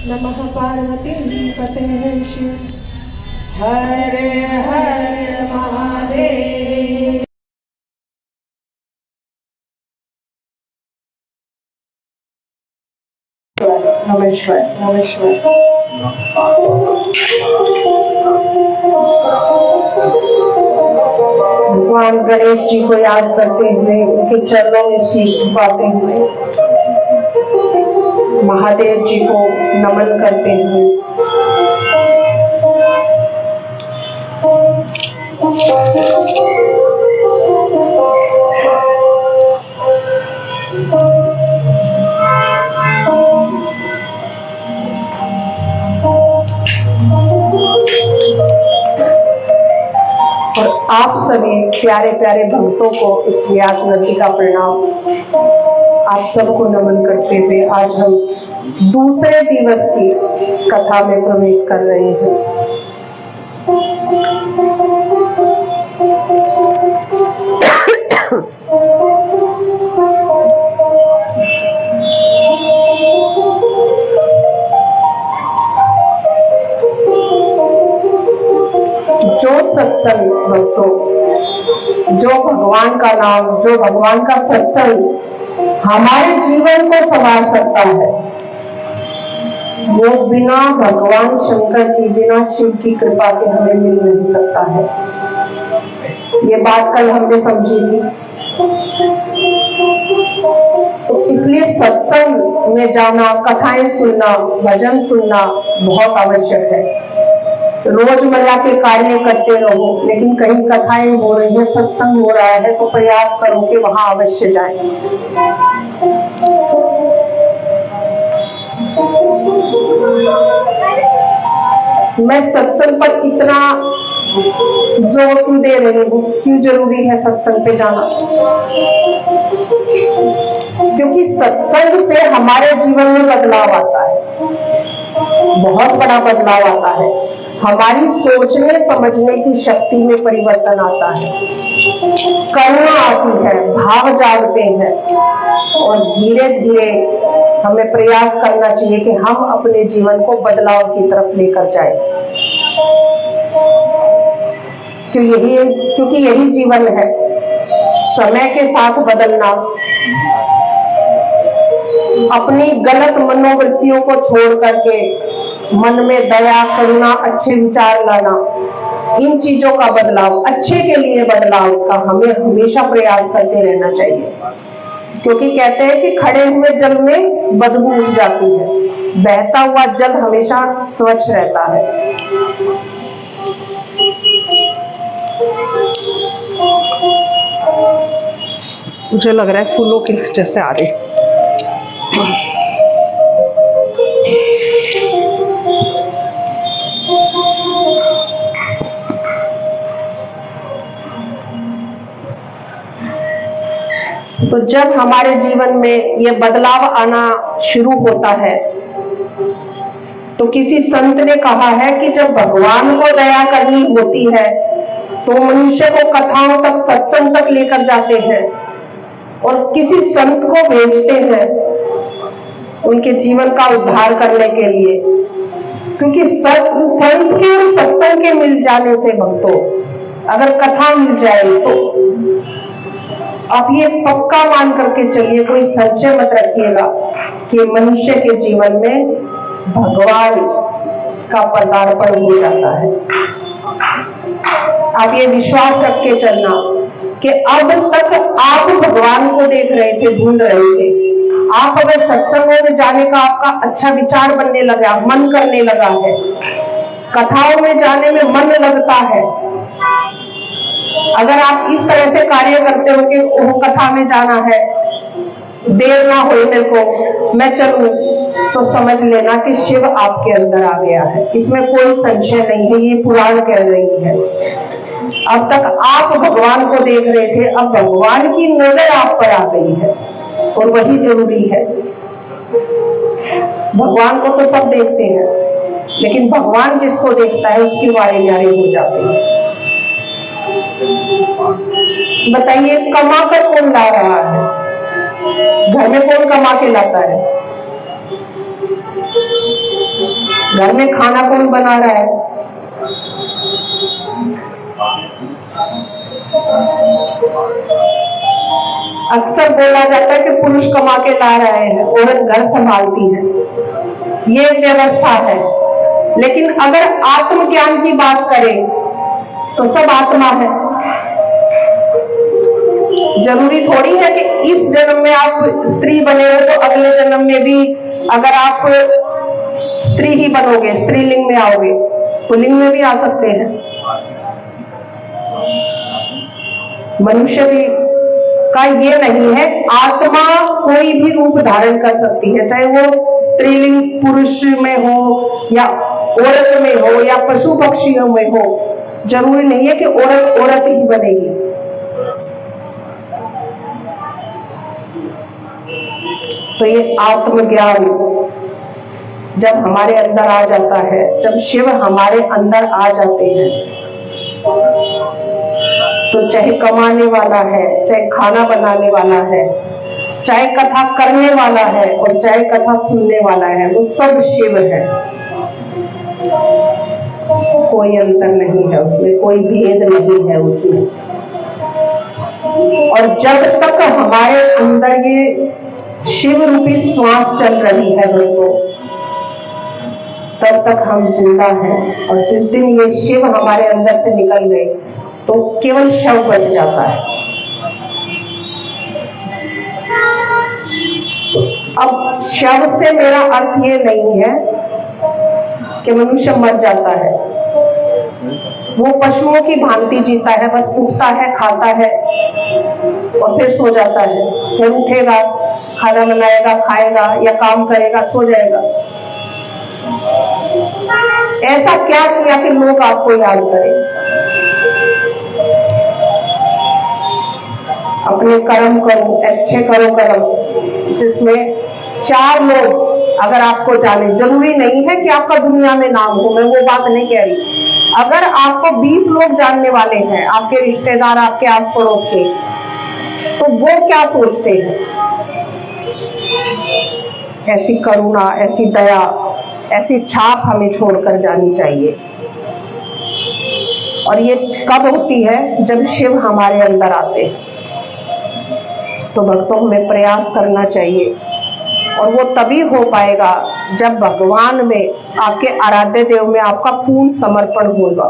नमः पार्वती पते शिव हर हर महादेव। नमस्कार नमस्कार। भगवान गणेश जी को याद करते हुए उनके चरणों में शीश झुकाते हुए महादेव जी को नमन करते हुए आप सभी प्यारे प्यारे भक्तों को इस व्यास नदी का प्रणाम। आप सबको नमन करते हुए आज हम दूसरे दिवस की कथा में प्रवेश कर रहे हैं। जो सत्संग भक्तों, जो भगवान का नाम, जो भगवान का सत्संग हमारे जीवन को संवार सकता है, वो बिना भगवान शंकर की, बिना शिव की कृपा के हमें मिल नहीं सकता है। ये बात कल हमने समझी थी। तो इसलिए सत्संग में जाना, कथाएं सुनना, भजन सुनना बहुत आवश्यक है। रोजमर्रा के कार्य करते रहो, लेकिन कहीं कथाएं हो रही है, सत्संग हो रहा है, तो प्रयास करो कि वहां अवश्य जाएं। मैं सत्संग पर इतना जोर क्यों दे रही हूँ, क्यों जरूरी है सत्संग पे जाना? क्योंकि सत्संग से हमारे जीवन में बदलाव आता है, बहुत बड़ा बदलाव आता है। हमारी सोचने समझने की शक्ति में परिवर्तन आता है, करुणा आती है, भाव जागते हैं, और धीरे धीरे हमें प्रयास करना चाहिए कि हम अपने जीवन को बदलाव की तरफ लेकर जाएं। क्योंकि यही जीवन है, समय के साथ बदलना, अपनी गलत मनोवृत्तियों को छोड़ करके मन में दया, करुणा, अच्छे विचार लाना, इन चीजों का बदलाव, अच्छे के लिए बदलाव का हमें हमेशा प्रयास करते रहना चाहिए। क्योंकि कहते हैं कि खड़े हुए जल में बदबू उठ जाती है, बहता हुआ जल हमेशा स्वच्छ रहता है। मुझे लग रहा है फूलों की जैसे आ रही। तो जब हमारे जीवन में ये बदलाव आना शुरू होता है, तो किसी संत ने कहा है कि जब भगवान को दया करनी होती है तो मनुष्य को कथाओं तक, सत्संग तक लेकर जाते हैं और किसी संत को भेजते हैं उनके जीवन का उद्धार करने के लिए। क्योंकि संत के और सत्संग के मिल जाने से भक्तों, अगर कथा मिल जाए तो आप ये पक्का मान करके चलिए, कोई संशय मत रखिएगा कि मनुष्य के जीवन में भगवान का पदार्पण हो जाता है। आप ये विश्वास रख के चलना कि अब तक आप भगवान को देख रहे थे, ढूंढ रहे थे। आप अगर सत्संगों में जाने का आपका अच्छा विचार बनने लगा, मन करने लगा है, कथाओं में जाने में मन लगता है, अगर आप इस तरह से कार्य करते हो कि वो कथा में जाना है, देर ना हो मेरे को, मैं चलूं, तो समझ लेना कि शिव आपके अंदर आ गया है। इसमें कोई संशय नहीं है, ये पुराण कह रही है। अब तक आप भगवान को देख रहे थे, अब भगवान की नजर आप पर आ गई है, और वही जरूरी है। भगवान को तो सब देखते हैं, लेकिन भगवान जिसको देखता है उसके वारे न्यारे हो जाते हैं। बताइए, कमा कर कौन ला रहा है? घर में कौन कमा के लाता है? घर में खाना कौन बना रहा है? अक्सर बोला जाता है कि पुरुष कमा के ला रहे हैं, औरत घर संभालती है। ये व्यवस्था है, लेकिन अगर आत्मज्ञान की बात करें तो सब आत्मा है। जरूरी थोड़ी है कि इस जन्म में आप स्त्री बने हो तो अगले जन्म में भी अगर आप स्त्री ही बनोगे, स्त्रीलिंग में आओगे, पुल्लिंग में भी आ सकते हैं। मनुष्य भी का ये नहीं है, आत्मा कोई भी रूप धारण कर सकती है, चाहे वो स्त्रीलिंग पुरुष में हो या औरत में हो या पशु पक्षियों में हो। जरूरी नहीं है कि औरत औरत ही बनेगी। तो ये आत्मज्ञान जब हमारे अंदर आ जाता है, जब शिव हमारे अंदर आ जाते हैं, तो चाहे कमाने वाला है, चाहे खाना बनाने वाला है, चाहे कथा करने वाला है और चाहे कथा सुनने वाला है, वो सब शिव है। कोई अंतर नहीं है उसमें, कोई भेद नहीं है उसमें। और जब तक हमारे अंदर ये शिव रूपी श्वास चल रही है दोस्तों, तब तक हम जिंदा हैं। और जिस दिन ये शिव हमारे अंदर से निकल गए तो केवल शव बच जाता है। अब शव से मेरा अर्थ ये नहीं है कि मनुष्य मर जाता है, वो पशुओं की भांति जीता है, बस उठता है, खाता है और फिर सो जाता है, फिर उठेगा, खाना बनाएगा, खाएगा या काम करेगा, सो जाएगा। ऐसा क्या किया कि लोग आपको याद करें? अपने कर्म करो, अच्छे करो कर्म, जिसमें 4 लोग अगर आपको जाने। जरूरी नहीं है कि आपका दुनिया में नाम हो, मैं वो बात नहीं कह रही। अगर आपको 20 लोग जानने वाले हैं, आपके रिश्तेदार, आपके आस पड़ोस के, तो वो क्या सोचते हैं? ऐसी करुणा, ऐसी दया, ऐसी छाप हमें छोड़कर जानी चाहिए। और ये कब होती है? जब शिव हमारे अंदर आते हैं। तो भक्तों, हमें प्रयास करना चाहिए और वो तभी हो पाएगा जब भगवान में, आपके आराध्य देव में आपका पूर्ण समर्पण होगा।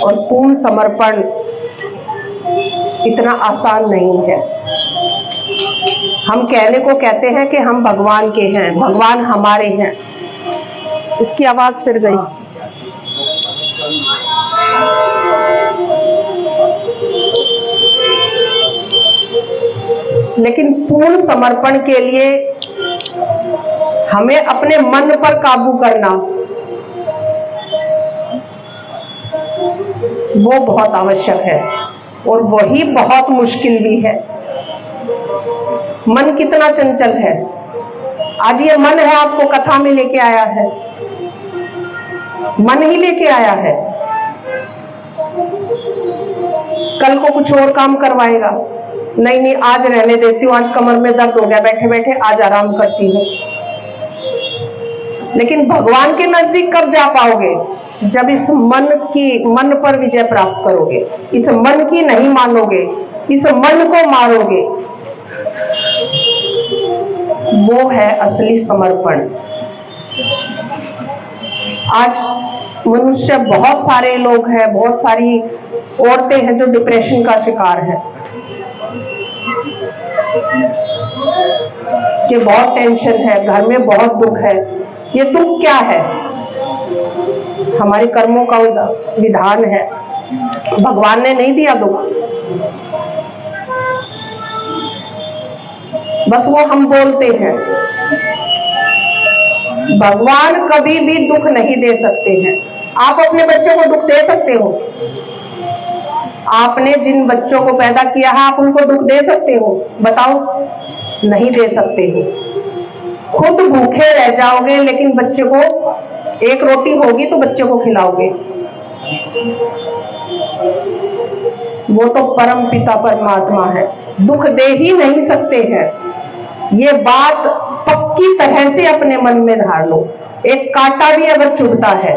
और पूर्ण समर्पण इतना आसान नहीं है। हम कहने को कहते हैं कि हम भगवान के हैं, भगवान हमारे हैं। इसकी आवाज फिर गई। लेकिन पूर्ण समर्पण के लिए हमें अपने मन पर काबू करना, वो बहुत आवश्यक है और वही बहुत मुश्किल भी है। मन कितना चंचल है। आज ये मन है आपको कथा में लेके आया है, मन ही लेके आया है। कल को कुछ और काम करवाएगा। नहीं, आज रहने देती हूँ, आज कमर में दर्द हो गया, बैठे बैठे आज आराम करती हूँ। लेकिन भगवान के नजदीक कब जा पाओगे? जब इस मन पर विजय प्राप्त करोगे, इस मन की नहीं मानोगे, इस मन को मारोगे। वो है असली समर्पण। आज मनुष्य, बहुत सारे लोग हैं, बहुत सारी औरतें हैं जो डिप्रेशन का शिकार है, कि बहुत टेंशन है, घर में बहुत दुख है। ये दुख क्या है? हमारे कर्मों का विधान है। भगवान ने नहीं दिया दुख, बस वो हम बोलते हैं। भगवान कभी भी दुख नहीं दे सकते हैं। आप अपने बच्चों को दुख दे सकते हो? आपने जिन बच्चों को पैदा किया है, आप उनको दुख दे सकते हो? बताओ, नहीं दे सकते हो। खुद भूखे रह जाओगे, लेकिन बच्चे को, एक रोटी होगी तो बच्चे को खिलाओगे। वो तो परम पिता परमात्मा है, दुख दे ही नहीं सकते हैं। ये बात पक्की तरह से अपने मन में धार लो। एक कांटा भी अगर चुभता है,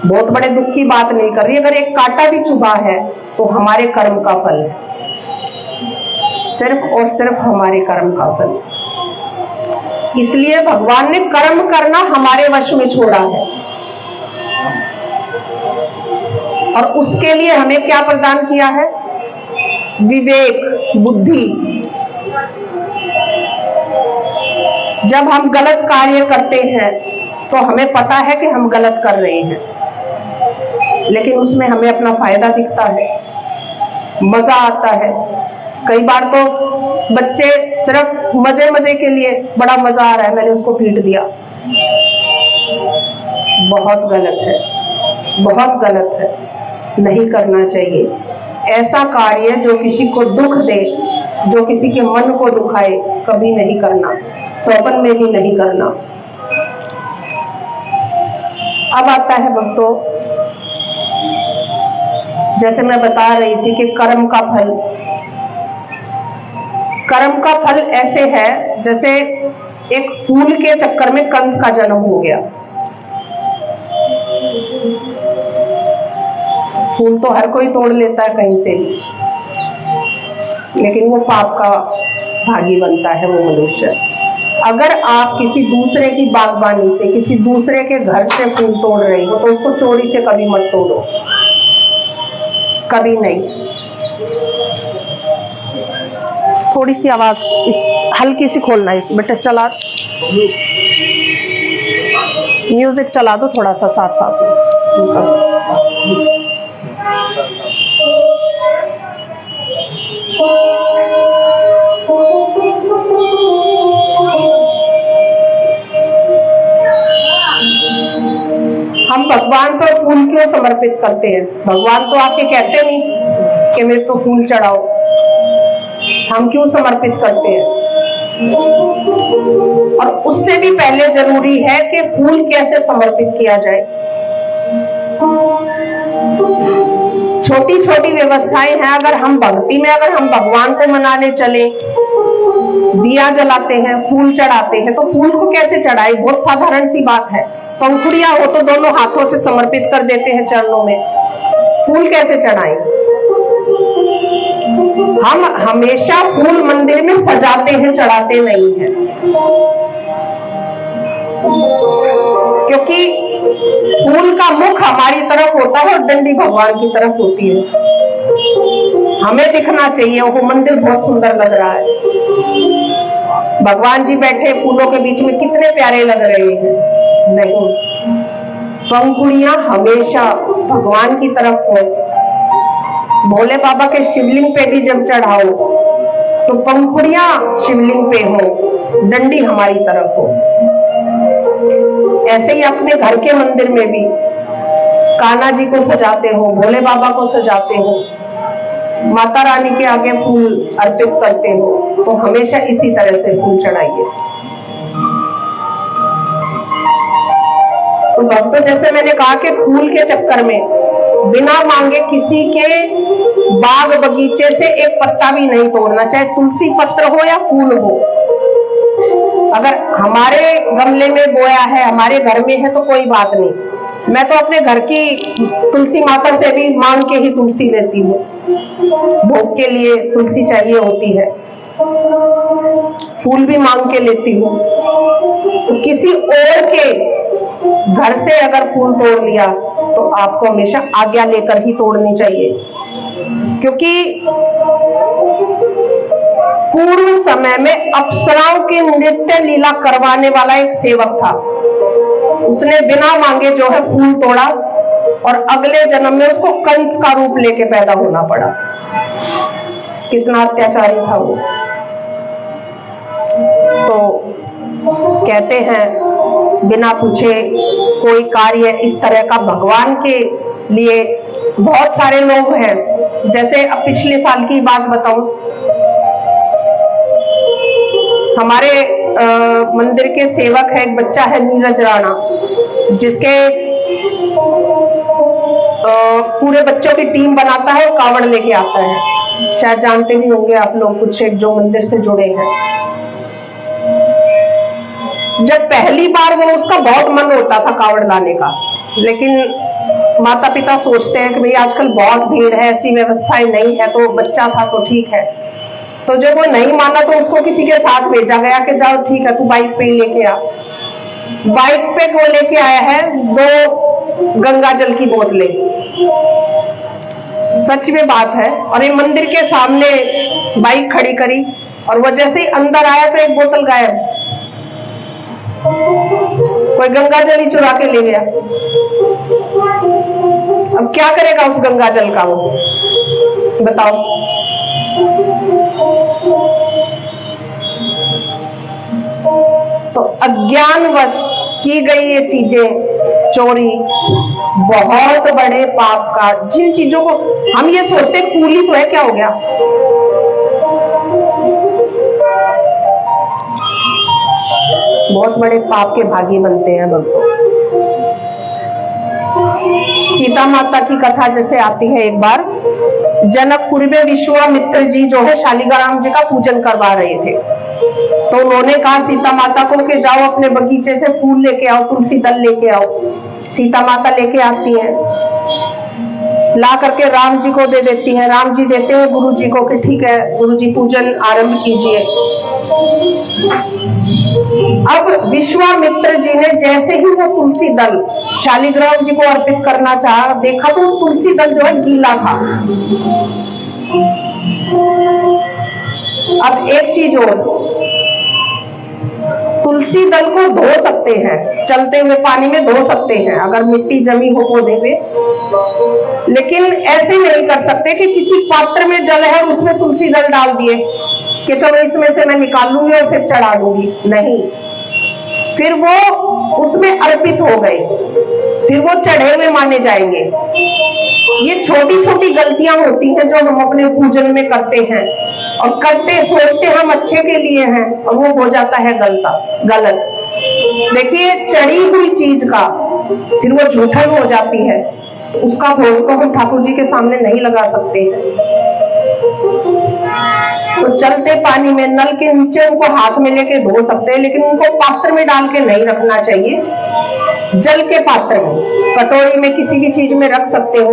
बहुत बड़े दुख की बात नहीं कर रही, अगर एक कांटा भी चुभा है तो हमारे कर्म का फल है, सिर्फ और सिर्फ हमारे कर्म का फल। इसलिए भगवान ने कर्म करना हमारे वश में छोड़ा है। और उसके लिए हमें क्या प्रदान किया है? विवेक, बुद्धि। जब हम गलत कार्य करते हैं तो हमें पता है कि हम गलत कर रहे हैं, लेकिन उसमें हमें अपना फायदा दिखता है, मजा आता है। कई बार तो बच्चे सिर्फ मजे मजे के लिए, बड़ा मजा आ रहा है, मैंने उसको पीट दिया। बहुत गलत है। बहुत गलत है, नहीं करना चाहिए। ऐसा कार्य जो किसी को दुख दे, जो किसी के मन को दुखाए, कभी नहीं करना, सौपन में भी नहीं करना। अब आता है भक्तों, जैसे मैं बता रही थी कि कर्म का फल, कर्म का फल ऐसे है जैसे एक फूल के चक्कर में कंस का जन्म हो गया। फूल तो हर कोई तोड़ लेता है कहीं से, लेकिन वो पाप का भागी बनता है वो मनुष्य। अगर आप किसी दूसरे की बागवानी से, किसी दूसरे के घर से फूल तोड़ रही हो, तो उसको चोरी से कभी मत तोड़ो, कभी नहीं। थोड़ी सी आवाज हल्की सी खोलना है बेटा, चला म्यूजिक चला दो थोड़ा सा साथ साथ में। हम भगवान को फूल क्यों समर्पित करते हैं? भगवान तो आके कहते नहीं कि मेरे को फूल चढ़ाओ, हम क्यों समर्पित करते हैं? और उससे भी पहले जरूरी है कि फूल कैसे समर्पित किया जाए। छोटी छोटी व्यवस्थाएं हैं, अगर हम भक्ति में, अगर हम भगवान को मनाने चले, दिया जलाते हैं, फूल चढ़ाते हैं, तो फूल को कैसे चढ़ाए? बहुत साधारण सी बात है। पंखुड़ियां हो तो दोनों हाथों से समर्पित कर देते हैं चरणों में, फूल कैसे चढ़ाएं? हम हमेशा फूल मंदिर में सजाते हैं, चढ़ाते नहीं हैं, क्योंकि फूल का मुख हमारी तरफ होता है और डंडी भगवान की तरफ होती है। हमें दिखना चाहिए वो मंदिर बहुत सुंदर लग रहा है, भगवान जी बैठे फूलों के बीच में कितने प्यारे लग रहे हैं। नहीं, पंखुड़ियां हमेशा भगवान की तरफ हो। भोले बाबा के शिवलिंग पे भी जब चढ़ाओ तो पंखुड़ियां शिवलिंग पे हो, डंडी हमारी तरफ हो। ऐसे ही अपने घर के मंदिर में भी कान्हा जी को सजाते हो, भोले बाबा को सजाते हो, माता रानी के आगे फूल अर्पित करते हो, तो हमेशा इसी तरह से फूल चढ़ाइए। तो भक्तों, जैसे मैंने कहा कि फूल के चक्कर में बिना मांगे किसी के बाग बगीचे से एक पत्ता भी नहीं तोड़ना, चाहे तुलसी पत्र हो या फूल हो। अगर हमारे गमले में बोया है, हमारे घर में है, तो कोई बात नहीं। मैं तो अपने घर की तुलसी माता से भी मांग के ही तुलसी लेती हूँ, भोग के लिए तुलसी चाहिए होती है, फूल भी मांग के लेती हूँ। तो किसी और के घर से अगर फूल तोड़ लिया तो आपको हमेशा आज्ञा लेकर ही तोड़नी चाहिए, क्योंकि पूर्व समय में अप्सराओं के नृत्य लीला करवाने वाला एक सेवक था, उसने बिना मांगे जो है फूल तोड़ा और अगले जन्म में उसको कंस का रूप लेके पैदा होना पड़ा। कितना अत्याचारी था वो। तो कहते हैं बिना पूछे कोई कार्य इस तरह का भगवान के लिए, बहुत सारे लोग हैं। जैसे अब पिछले साल की बात बताऊं, हमारे मंदिर के सेवक है, एक बच्चा है नीरज राणा, जिसके पूरे बच्चों की टीम बनाता है और कावड़ लेके आता है। शायद जानते भी होंगे आप लोग, कुछ एक जो मंदिर से जुड़े हैं। जब पहली बार वो, उसका बहुत मन होता था कावड़ लाने का, लेकिन माता पिता सोचते हैं कि भाई आजकल बहुत भीड़ है, ऐसी व्यवस्थाएं नहीं है, तो बच्चा था तो ठीक है। तो जब वो नहीं माना तो उसको किसी के साथ भेजा गया कि जाओ ठीक है, तू बाइक पे ही लेके आ। बाइक पे वो लेके आया है 2 गंगा जल की बोतलें, सच में बात है। और ये मंदिर के सामने बाइक खड़ी करी और वो जैसे ही अंदर आया तो एक बोतल गायब, कोई गंगा जल ही चुरा के ले गया। अब क्या करेगा उस गंगा जल का वो, बताओ। तो अज्ञानवश की गई ये चीजें, चोरी, बहुत बड़े पाप का, जिन चीजों को हम ये सोचते फूल ही तो है, क्या हो गया, बहुत बड़े पाप के भागी बनते हैं भक्तों। सीता माता की कथा जैसे आती है, एक बार जनकपुर में विश्वामित्र जी जो है शालिग्राम जी का पूजन करवा रहे थे, तो उन्होंने कहा सीता माता को कि जाओ अपने बगीचे से फूल लेके आओ, तुलसी दल लेके आओ। सीता माता लेके आती हैं, ला करके राम जी को दे देती हैं। राम जी देते हैं गुरु जी को कि ठीक है गुरु जी पूजन आरंभ कीजिए। अब विश्वामित्र जी ने जैसे ही वो तुलसी दल शालिग्राम जी को अर्पित करना चाहा, देखा तो तुलसी दल जो है गीला था। अब एक चीज और, तुलसी दल को धो सकते हैं, चलते हुए पानी में धो सकते हैं अगर मिट्टी जमी हो पौधे पे, लेकिन ऐसे नहीं कर सकते कि किसी पात्र में जल है उसमें तुलसी दल डाल दिए कि चलो इसमें से मैं निकाल लूंगी और फिर चढ़ा दूंगी, नहीं, फिर वो उसमें अर्पित हो गए, फिर वो चढ़े हुए माने जाएंगे। ये छोटी छोटी गलतियां होती हैं जो हम अपने पूजन में करते हैं, और करते सोचते हम अच्छे के लिए हैं और वो हो जाता है गलत। देखिए चढ़ी हुई चीज का फिर वो जूठन हो जाती है, उसका भोग तो हम ठाकुर जी के सामने नहीं लगा सकते हैं। तो चलते पानी में नल के नीचे उनको हाथ में लेके धो सकते हैं, लेकिन उनको पात्र में डाल के नहीं रखना चाहिए, जल के पात्र में, कटोरी में, किसी भी चीज में रख सकते हो,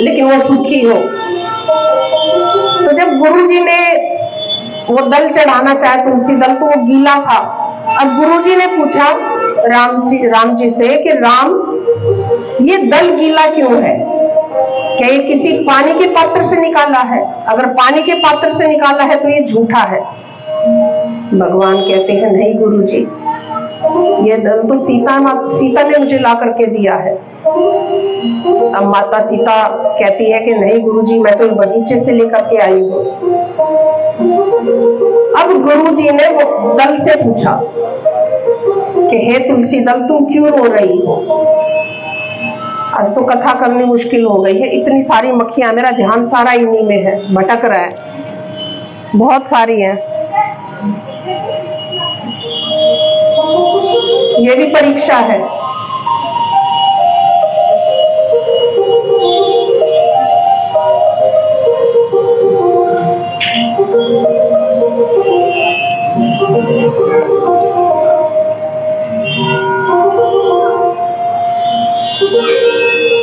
लेकिन वो सूखी हो। तो जब गुरु जी ने वो दल चढ़ाना चाहे, तुलसी दल, तो वो गीला था। अब गुरु जी ने पूछा राम जी से कि राम ये दल गीला क्यों है, क्या ये किसी पानी के पात्र से निकाला है? अगर पानी के पात्र से निकाला है तो ये झूठा है। भगवान कहते हैं नहीं गुरुजी, ये दल तो सीता ने मुझे ला करके दिया है। अब माता सीता कहती है कि नहीं गुरुजी, मैं तो बगीचे से लेकर के आई हूँ। अब गुरुजी ने वो दल से पूछा कि हे तुलसी दल, तुम क्यों रो रही हो? आज तो कथा करनी मुश्किल हो गई है, इतनी सारी मक्खियां, मेरा ध्यान सारा इन्हीं में है, भटक रहा है, बहुत सारी हैं। ये भी परीक्षा है।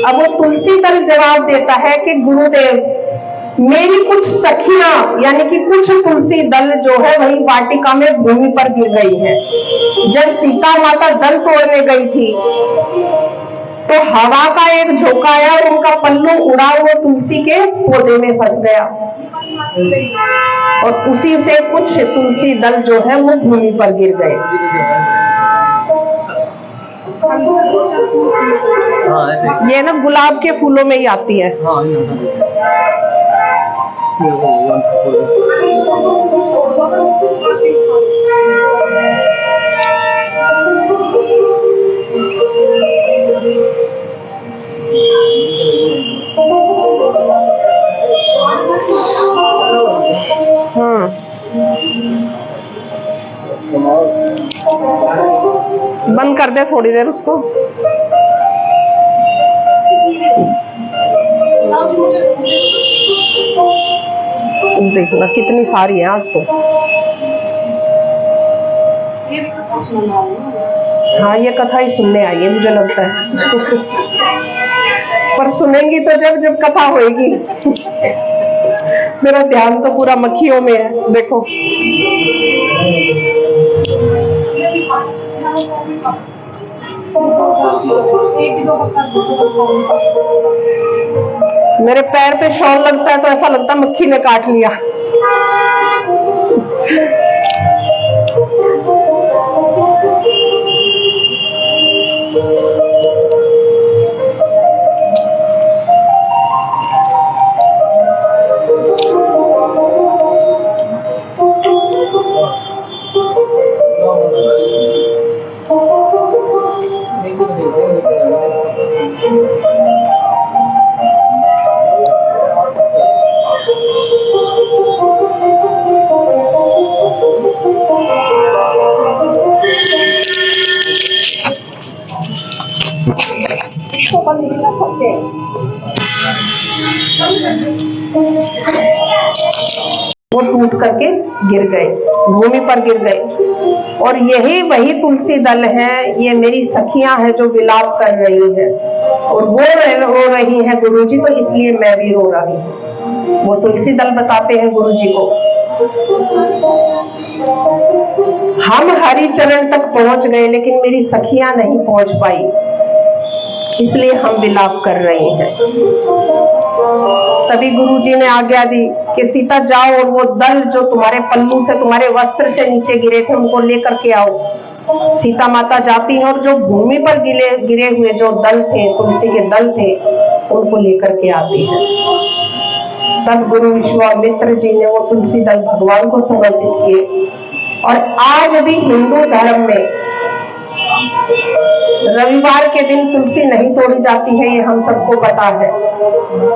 अब वो तुलसी दल जवाब देता है कि गुरुदेव, मेरी कुछ सखियां यानी कि कुछ तुलसी दल जो है वही वाटिका में भूमि पर गिर गई है। जब सीता माता दल तोड़ने गई थी तो हवा का एक झोंका आया और उनका पल्लू उड़ा, वो तुलसी के पौधे में फंस गया और उसी से कुछ तुलसी दल जो है वो भूमि पर गिर गए। ये ना गुलाब के फूलों में ही आती है। बंद कर दे थोड़ी देर उसको। देखना कितनी सारी है आज तो। हाँ ये कथा ही सुनने आई है मुझे लगता है। पर सुनेंगी तो जब जब कथा होएगी। मेरा ध्यान तो पूरा मक्खियों में है, देखो। मेरे पैर पे शॉल लगता है तो ऐसा लगता है मक्खी ने काट लिया। वो टूट करके गिर गए, भूमि पर गिर गए। और यही वही तुलसी दल है, ये मेरी सखियां हैं जो विलाप कर रही हैं, और वो रो रही हैं गुरुजी, तो इसलिए मैं भी रो रही हूँ। वो तुलसी दल बताते हैं गुरुजी को। हम हरि चरण तक पहुंच गए, लेकिन मेरी सखियां नहीं पहुंच पाई, इसलिए हम विलाप कर रहे हैं। तभी गुरुजी ने आज्ञा दी कि सीता जाओ और वो दल जो तुम्हारे पल्लू से, तुम्हारे वस्त्र से नीचे गिरे थे, उनको लेकर के आओ। सीता माता जाती है और जो भूमि पर गिरे हुए जो दल थे, तुलसी के दल थे, उनको लेकर के आती है। तब गुरु विश्वामित्र जी ने वो तुलसी दल भगवान को समर्पित किए। और आज भी हिंदू धर्म में रविवार के दिन तुलसी नहीं तोड़ी जाती है, ये हम सबको पता है,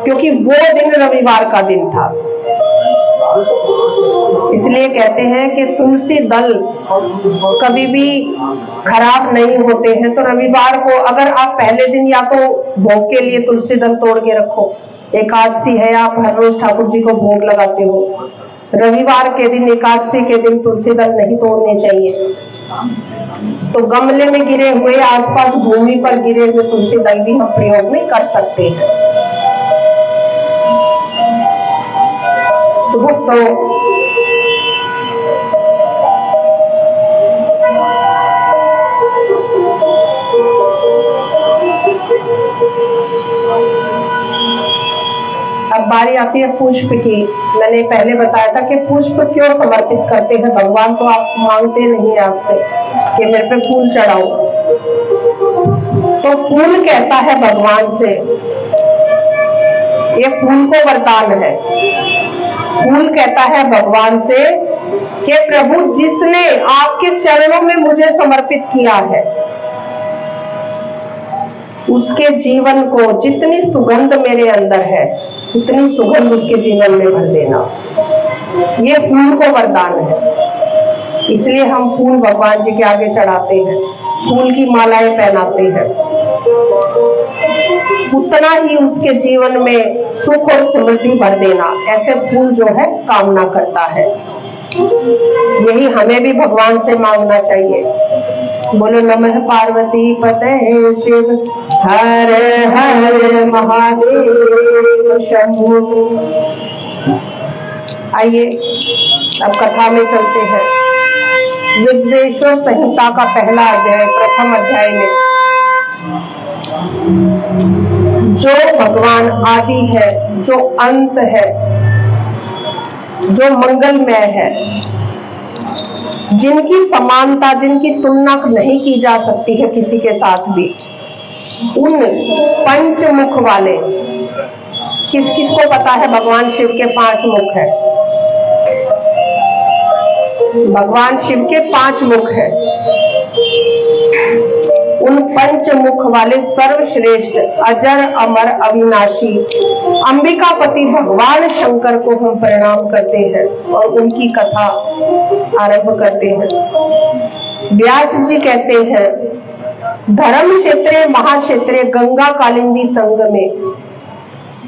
क्योंकि वो दिन रविवार का दिन था। इसलिए कहते हैं कि तुलसी दल कभी भी खराब नहीं होते हैं। तो रविवार को अगर आप पहले दिन या तो भोग के लिए तुलसी दल तोड़ के रखो, एकादशी है, आप हर रोज ठाकुर जी को भोग लगाते हो, रविवार के दिन, एकादशी के दिन तुलसी दल नहीं तोड़ने चाहिए। तो गमले में गिरे हुए, आसपास भूमि पर गिरे हुए तुलसी दल भी हम प्रयोग में कर सकते हैं। तो भक्तों, अब बारी आती है पुष्प की। मैंने पहले बताया था कि पुष्प क्यों समर्पित करते हैं भगवान, तो आप मांगते नहीं आपसे कि मेरे पे फूल चढ़ाओ। तो फूल कहता है भगवान से, ये फूल को वरदान है। फूल कहता है भगवान से कि प्रभु, जिसने आपके चरणों में मुझे समर्पित किया है, उसके जीवन को जितनी सुगंध मेरे अंदर है, उतनी सुगंध उसके जीवन में भर देना। ये फूल को वरदान है। इसलिए हम फूल भगवान जी के आगे चढ़ाते हैं, फूल की मालाएं पहनाते हैं। उतना ही उसके जीवन में सुख और समृद्धि भर देना, ऐसे फूल जो है कामना करता है। यही हमें भी भगवान से मांगना चाहिए। बोलो नमः पार्वती पते शिव हर हर महादेव शंभु। आइए अब कथा में चलते हैं। विद्वेश्वर संहिता का पहला अध्याय, प्रथम अध्याय में जो भगवान आदि है, जो अंत है, जो मंगलमय है, जिनकी समानता, जिनकी तुलना नहीं की जा सकती है किसी के साथ भी, उन पंचमुख वाले, किस किस को पता है भगवान शिव के 5 मुख है? भगवान शिव के 5 मुख है। उन पंचमुख वाले सर्वश्रेष्ठ, अजर, अमर, अविनाशी अंबिकापति भगवान शंकर को हम प्रणाम करते हैं और उनकी कथा आरंभ करते हैं। व्यास जी कहते हैं, धर्म क्षेत्रे महाक्षेत्रे गंगा कालिंदी संगमे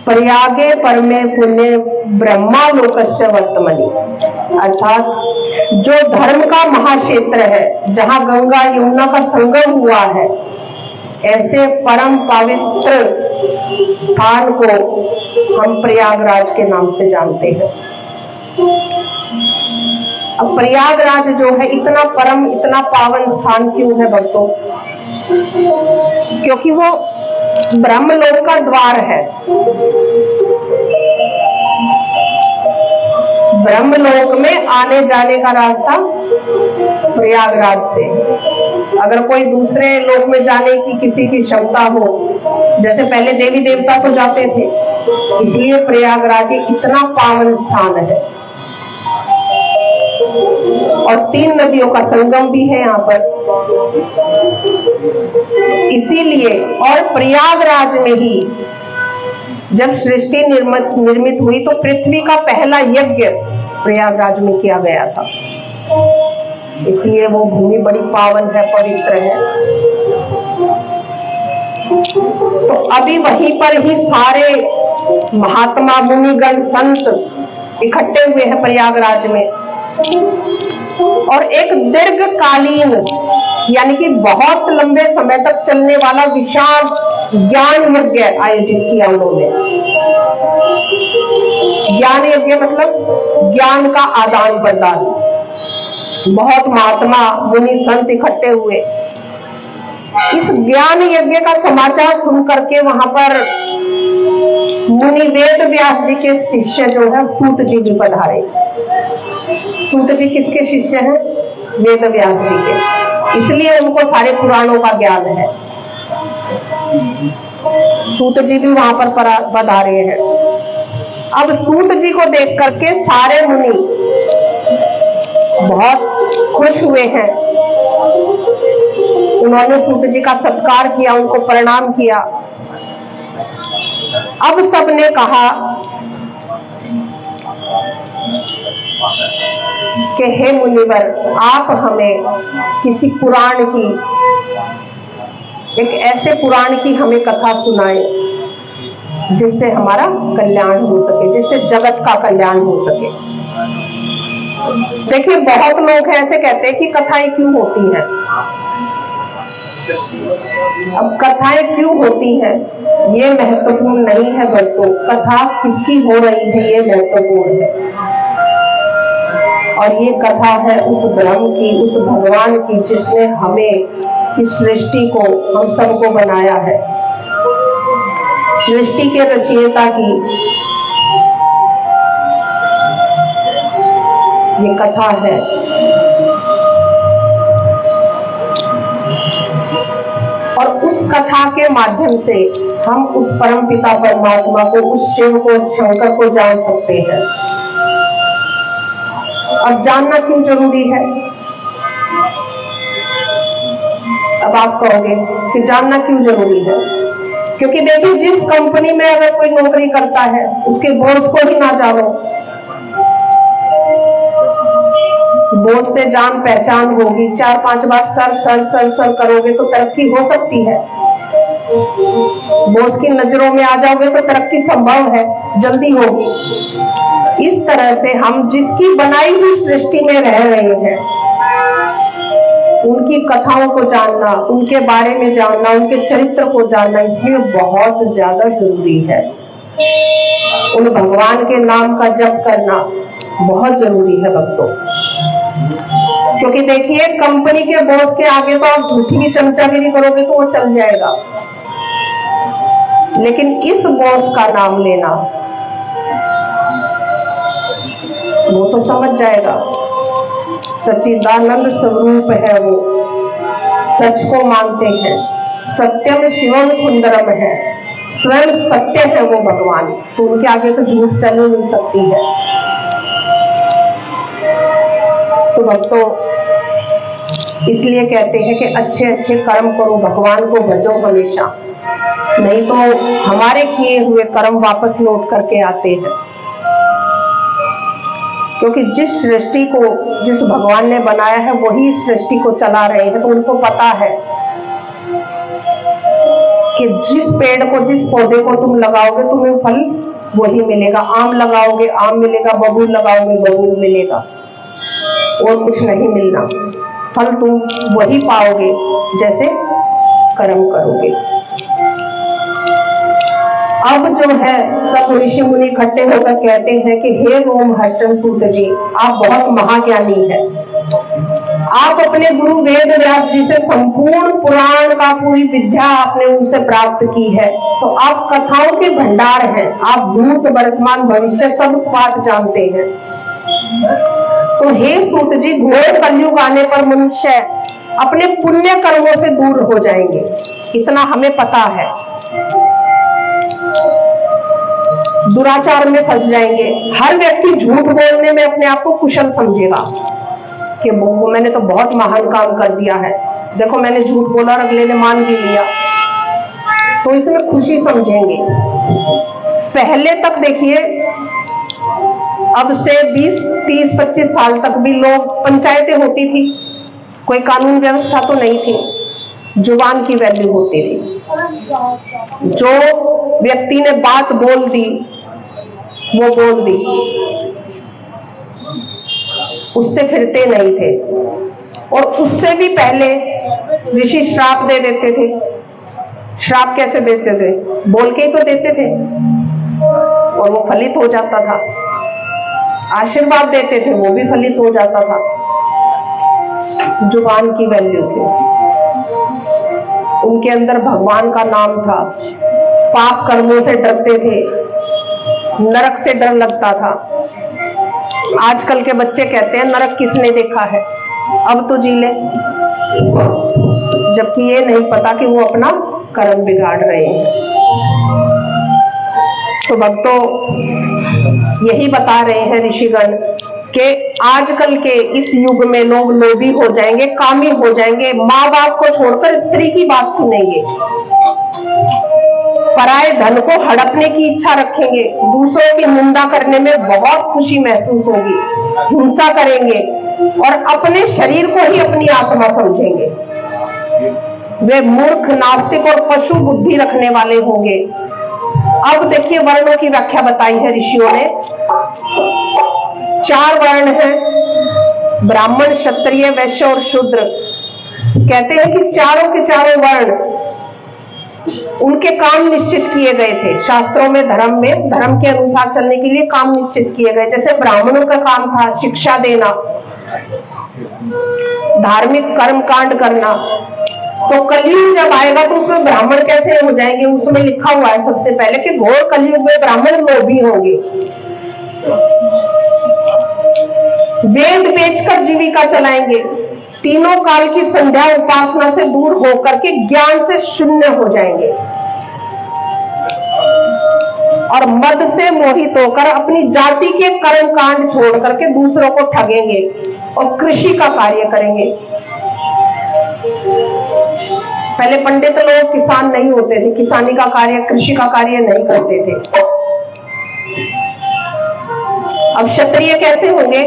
प्रयागे परमे पुण्य ब्रह्मा लोकस्य वर्तमनि। अर्थात जो धर्म का महाक्षेत्र है, जहां गंगा यमुना का संगम हुआ है, ऐसे परम पवित्र स्थान को हम प्रयागराज के नाम से जानते हैं। अब प्रयागराज जो है इतना परम, इतना पावन स्थान क्यों है भक्तों? क्योंकि वो ब्रह्मलोक का द्वार है। ब्रह्मलोक में आने जाने का रास्ता प्रयागराज से। अगर कोई दूसरे लोक में जाने की किसी की क्षमता हो, जैसे पहले देवी देवता तो जाते थे, इसलिए प्रयागराज इतना पावन स्थान है। और 3 नदियों का संगम भी है यहाँ पर, इसीलिए। और प्रयागराज में ही जब सृष्टि निर्मित हुई तो पृथ्वी का पहला यज्ञ प्रयागराज में किया गया था, इसलिए वो भूमि बड़ी पावन है, पवित्र है। तो अभी वहीं पर ही सारे महात्मा, मुनिगण, संत इकट्ठे हुए हैं प्रयागराज में, और एक दीर्घकालीन यानी कि बहुत लंबे समय तक चलने वाला विशाल ज्ञान यज्ञ आयोजित किया उन्होंने। ज्ञान यज्ञ मतलब ज्ञान का आदान प्रदान। बहुत महात्मा मुनि संत इकट्ठे हुए। इस ज्ञान यज्ञ का समाचार सुन करके वहां पर मुनि वेद व्यास जी के शिष्य जो है सूत जी भी पधारे। सूत जी किसके शिष्य हैं? वेद व्यास जी के, इसलिए उनको सारे पुराणों का ज्ञान है। सूत जी भी वहां पर पधारे हैं। अब सूत जी को देख करके सारे मुनि बहुत खुश हुए हैं। उन्होंने सूत जी का सत्कार किया, उनको प्रणाम किया। अब सबने कहा कि हे मुनिवर, आप हमें किसी पुराण की, एक ऐसे पुराण की हमें कथा सुनाए जिससे हमारा कल्याण हो सके, जिससे जगत का कल्याण हो सके। देखिए, बहुत लोग ऐसे कहते हैं कि कथाएं क्यों होती हैं। अब कथाएं क्यों होती हैं ये महत्वपूर्ण नहीं है भक्तों, कथा किसकी हो रही है ये महत्वपूर्ण है। और ये कथा है उस ब्रह्म की, उस भगवान की, जिसने हमें इस सृष्टि को, हम सबको बनाया है। सृष्टि के रचयिता की ये कथा है। और उस कथा के माध्यम से हम उस परमपिता परमात्मा को, उस शिव को, उस शंकर को जान सकते हैं। अब जानना क्यों जरूरी है? अब आप कहोगे कि जानना क्यों जरूरी है? क्योंकि देखिए, जिस कंपनी में अगर कोई नौकरी करता है उसके बॉस को ही ना जानो, बॉस से जान पहचान होगी, 4-5 बार सर करोगे तो तरक्की हो सकती है। बॉस की नजरों में आ जाओगे तो तरक्की संभव है, जल्दी होगी। इस तरह से हम जिसकी बनाई हुई सृष्टि में रह रहे हैं, उनकी कथाओं को जानना, उनके बारे में जानना, उनके चरित्र को जानना इसलिए बहुत ज्यादा जरूरी है। उन भगवान के नाम का जप करना बहुत जरूरी है भक्तों। क्योंकि देखिए, कंपनी के बॉस के आगे तो आप झूठी भी चमचागिरी करोगे तो वो चल जाएगा, लेकिन इस बॉस का नाम लेना वो तो समझ जाएगा। सच्चिदानंद स्वरूप है वो, सच को मानते हैं, सत्यम शिवम सुंदरम है, स्वयं सत्य है वो भगवान, तो उनके आगे तो झूठ चल ही नहीं सकती है। तो भक्तों, इसलिए कहते हैं कि अच्छे अच्छे कर्म करो, भगवान को भजो हमेशा, नहीं तो हमारे किए हुए कर्म वापस लौट करके आते हैं। क्योंकि जिस सृष्टि को, जिस भगवान ने बनाया है वही सृष्टि को चला रहे हैं, तो उनको पता है कि जिस पेड़ को, जिस पौधे को तुम लगाओगे तुम्हें फल वही मिलेगा। आम लगाओगे आम मिलेगा, बबूल लगाओगे बबूल मिलेगा, और कुछ नहीं मिलना। फल तुम वही पाओगे जैसे कर्म करोगे। अब जो है सब ऋषि मुनि इकट्ठे होकर कहते हैं कि हे रोमहर्षण सूत जी, आप बहुत महाज्ञानी हैं। आप अपने गुरु वेद व्यास जी से संपूर्ण पुराण का पूरी विद्या आपने उनसे प्राप्त की है, तो आप कथाओं के भंडार हैं। आप भूत वर्तमान भविष्य सब बात जानते हैं। तो हे सूत जी, घोर कलयुग आने पर मनुष्य अपने पुण्य कर्मों से दूर हो जाएंगे, इतना हमें पता है। दुराचार में फंस जाएंगे। हर व्यक्ति झूठ बोलने में अपने आप को कुशल समझेगा कि वो मैंने तो बहुत महान काम कर दिया है, देखो मैंने झूठ बोला और अगले ने मान भी लिया, तो इसमें खुशी समझेंगे। पहले तक देखिए, अब से 20, 30, 25 साल तक भी लोग, पंचायतें होती थी, कोई कानून व्यवस्था तो नहीं थी, जुबान की वैल्यू होती थी। जो व्यक्ति ने बात बोल दी वो बोल दी, उससे फिरते नहीं थे। और उससे भी पहले ऋषि श्राप दे देते थे। श्राप कैसे देते थे? बोल के ही तो देते थे और वो फलित हो जाता था। आशीर्वाद देते थे, वो भी फलित हो जाता था। जुबान की वैल्यू थी, उनके अंदर भगवान का नाम था। पाप कर्मों से डरते थे, नरक से डर लगता था। आजकल के बच्चे कहते हैं नरक किसने देखा है, अब तो जी ले, जबकि ये नहीं पता कि वो अपना कर्म बिगाड़ रहे हैं। तो भक्तों, यही बता रहे हैं ऋषिगण कि आजकल के इस युग में लोग लोभी हो जाएंगे, कामी हो जाएंगे, माँ बाप को छोड़कर स्त्री की बात सुनेंगे, पराये धन को हड़पने की इच्छा रखेंगे, दूसरों की निंदा करने में बहुत खुशी महसूस होगी, हिंसा करेंगे और अपने शरीर को ही अपनी आत्मा समझेंगे। वे मूर्ख, नास्तिक और पशु बुद्धि रखने वाले होंगे। अब देखिए, वर्णों की व्याख्या बताई है ऋषियों ने। 4 वर्ण हैं, ब्राह्मण, क्षत्रिय, वैश्य और शूद्र। कहते हैं कि चारों के चारों वर्ण, उनके काम निश्चित किए गए थे शास्त्रों में, धर्म के अनुसार चलने के लिए काम निश्चित किए गए। जैसे ब्राह्मणों का काम था शिक्षा देना, धार्मिक कर्म कांड करना। तो कलयुग जब आएगा तो उसमें ब्राह्मण कैसे हो जाएंगे? उसमें लिखा हुआ है सबसे पहले कि घोर कलयुग में ब्राह्मण लोभी होंगे, वेद बेचकर जीविका चलाएंगे, तीनों काल की संध्या उपासना से दूर होकर के ज्ञान से शून्य हो जाएंगे और मद से मोहित होकर अपनी जाति के कर्म कांड छोड़ करके दूसरों को ठगेंगे और कृषि का कार्य करेंगे। पहले पंडित लोग किसान नहीं होते थे, किसानी का कार्य, कृषि का कार्य नहीं करते थे। अब क्षत्रिय कैसे होंगे?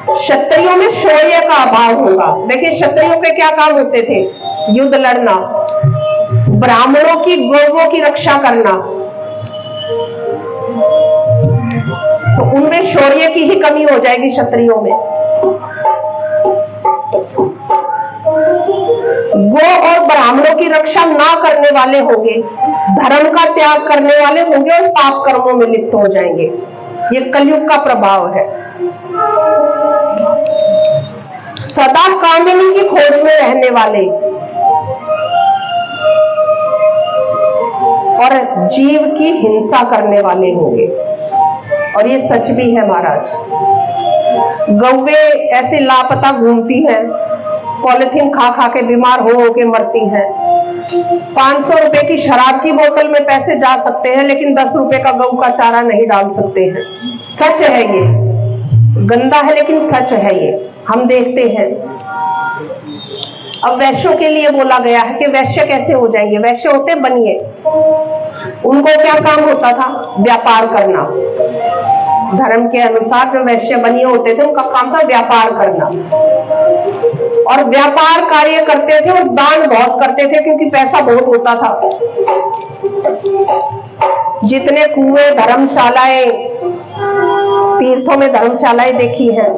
क्षत्रियों में शौर्य का अभाव होगा। देखिए, क्षत्रियों के क्या काम होते थे? युद्ध लड़ना, ब्राह्मणों की गौवों की रक्षा करना। तो उनमें शौर्य की ही कमी हो जाएगी क्षत्रियों में। गो और ब्राह्मणों की रक्षा ना करने वाले होंगे, धर्म का त्याग करने वाले होंगे और पाप कर्मों में लिप्त हो जाएंगे। ये कलयुग का प्रभाव है। सदा कामिनी की खोज में रहने वाले और जीव की हिंसा करने वाले होंगे। और ये सच भी है महाराज। गौवे ऐसे लापता घूमती हैं, पॉलिथीन खा खा के बीमार हो के मरती हैं। 500 रुपए की शराब की बोतल में पैसे जा सकते हैं, लेकिन 10 रुपए का गऊ का चारा नहीं डाल सकते हैं। सच है ये, गंदा है लेकिन सच है ये, हम देखते हैं। अब वैश्यों के लिए बोला गया है कि वैश्य कैसे हो जाएंगे? वैश्य होते बनिए, उनको क्या काम होता था? व्यापार करना। धर्म के अनुसार जो वैश्य बनिए होते थे, उनका काम था व्यापार करना और व्यापार कार्य करते थे और दान बहुत करते थे, क्योंकि पैसा बहुत होता था। जितने कुएं, धर्मशालाएं, तीर्थों में धर्मशालाएं देखी हैं,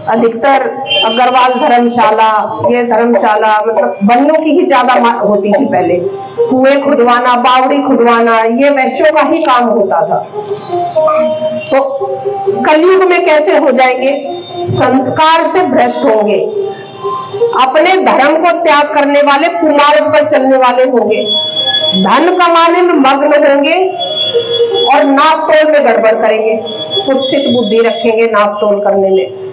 अधिकतर अग्रवाल धर्मशाला, ये धर्मशाला मतलब बनियों की ही ज्यादा होती थी पहले। कुएं खुदवाना, बावड़ी खुदवाना, ये वैश्यों का ही काम होता था। तो कलयुग में कैसे हो जाएंगे? संस्कार से भ्रष्ट होंगे, अपने धर्म को त्याग करने वाले, कुमार्ग पर चलने वाले होंगे, धन कमाने में मग्न होंगे और नाप तोल में गड़बड़ करेंगे, कुत्सित बुद्धि रखेंगे नाप तोल करने में।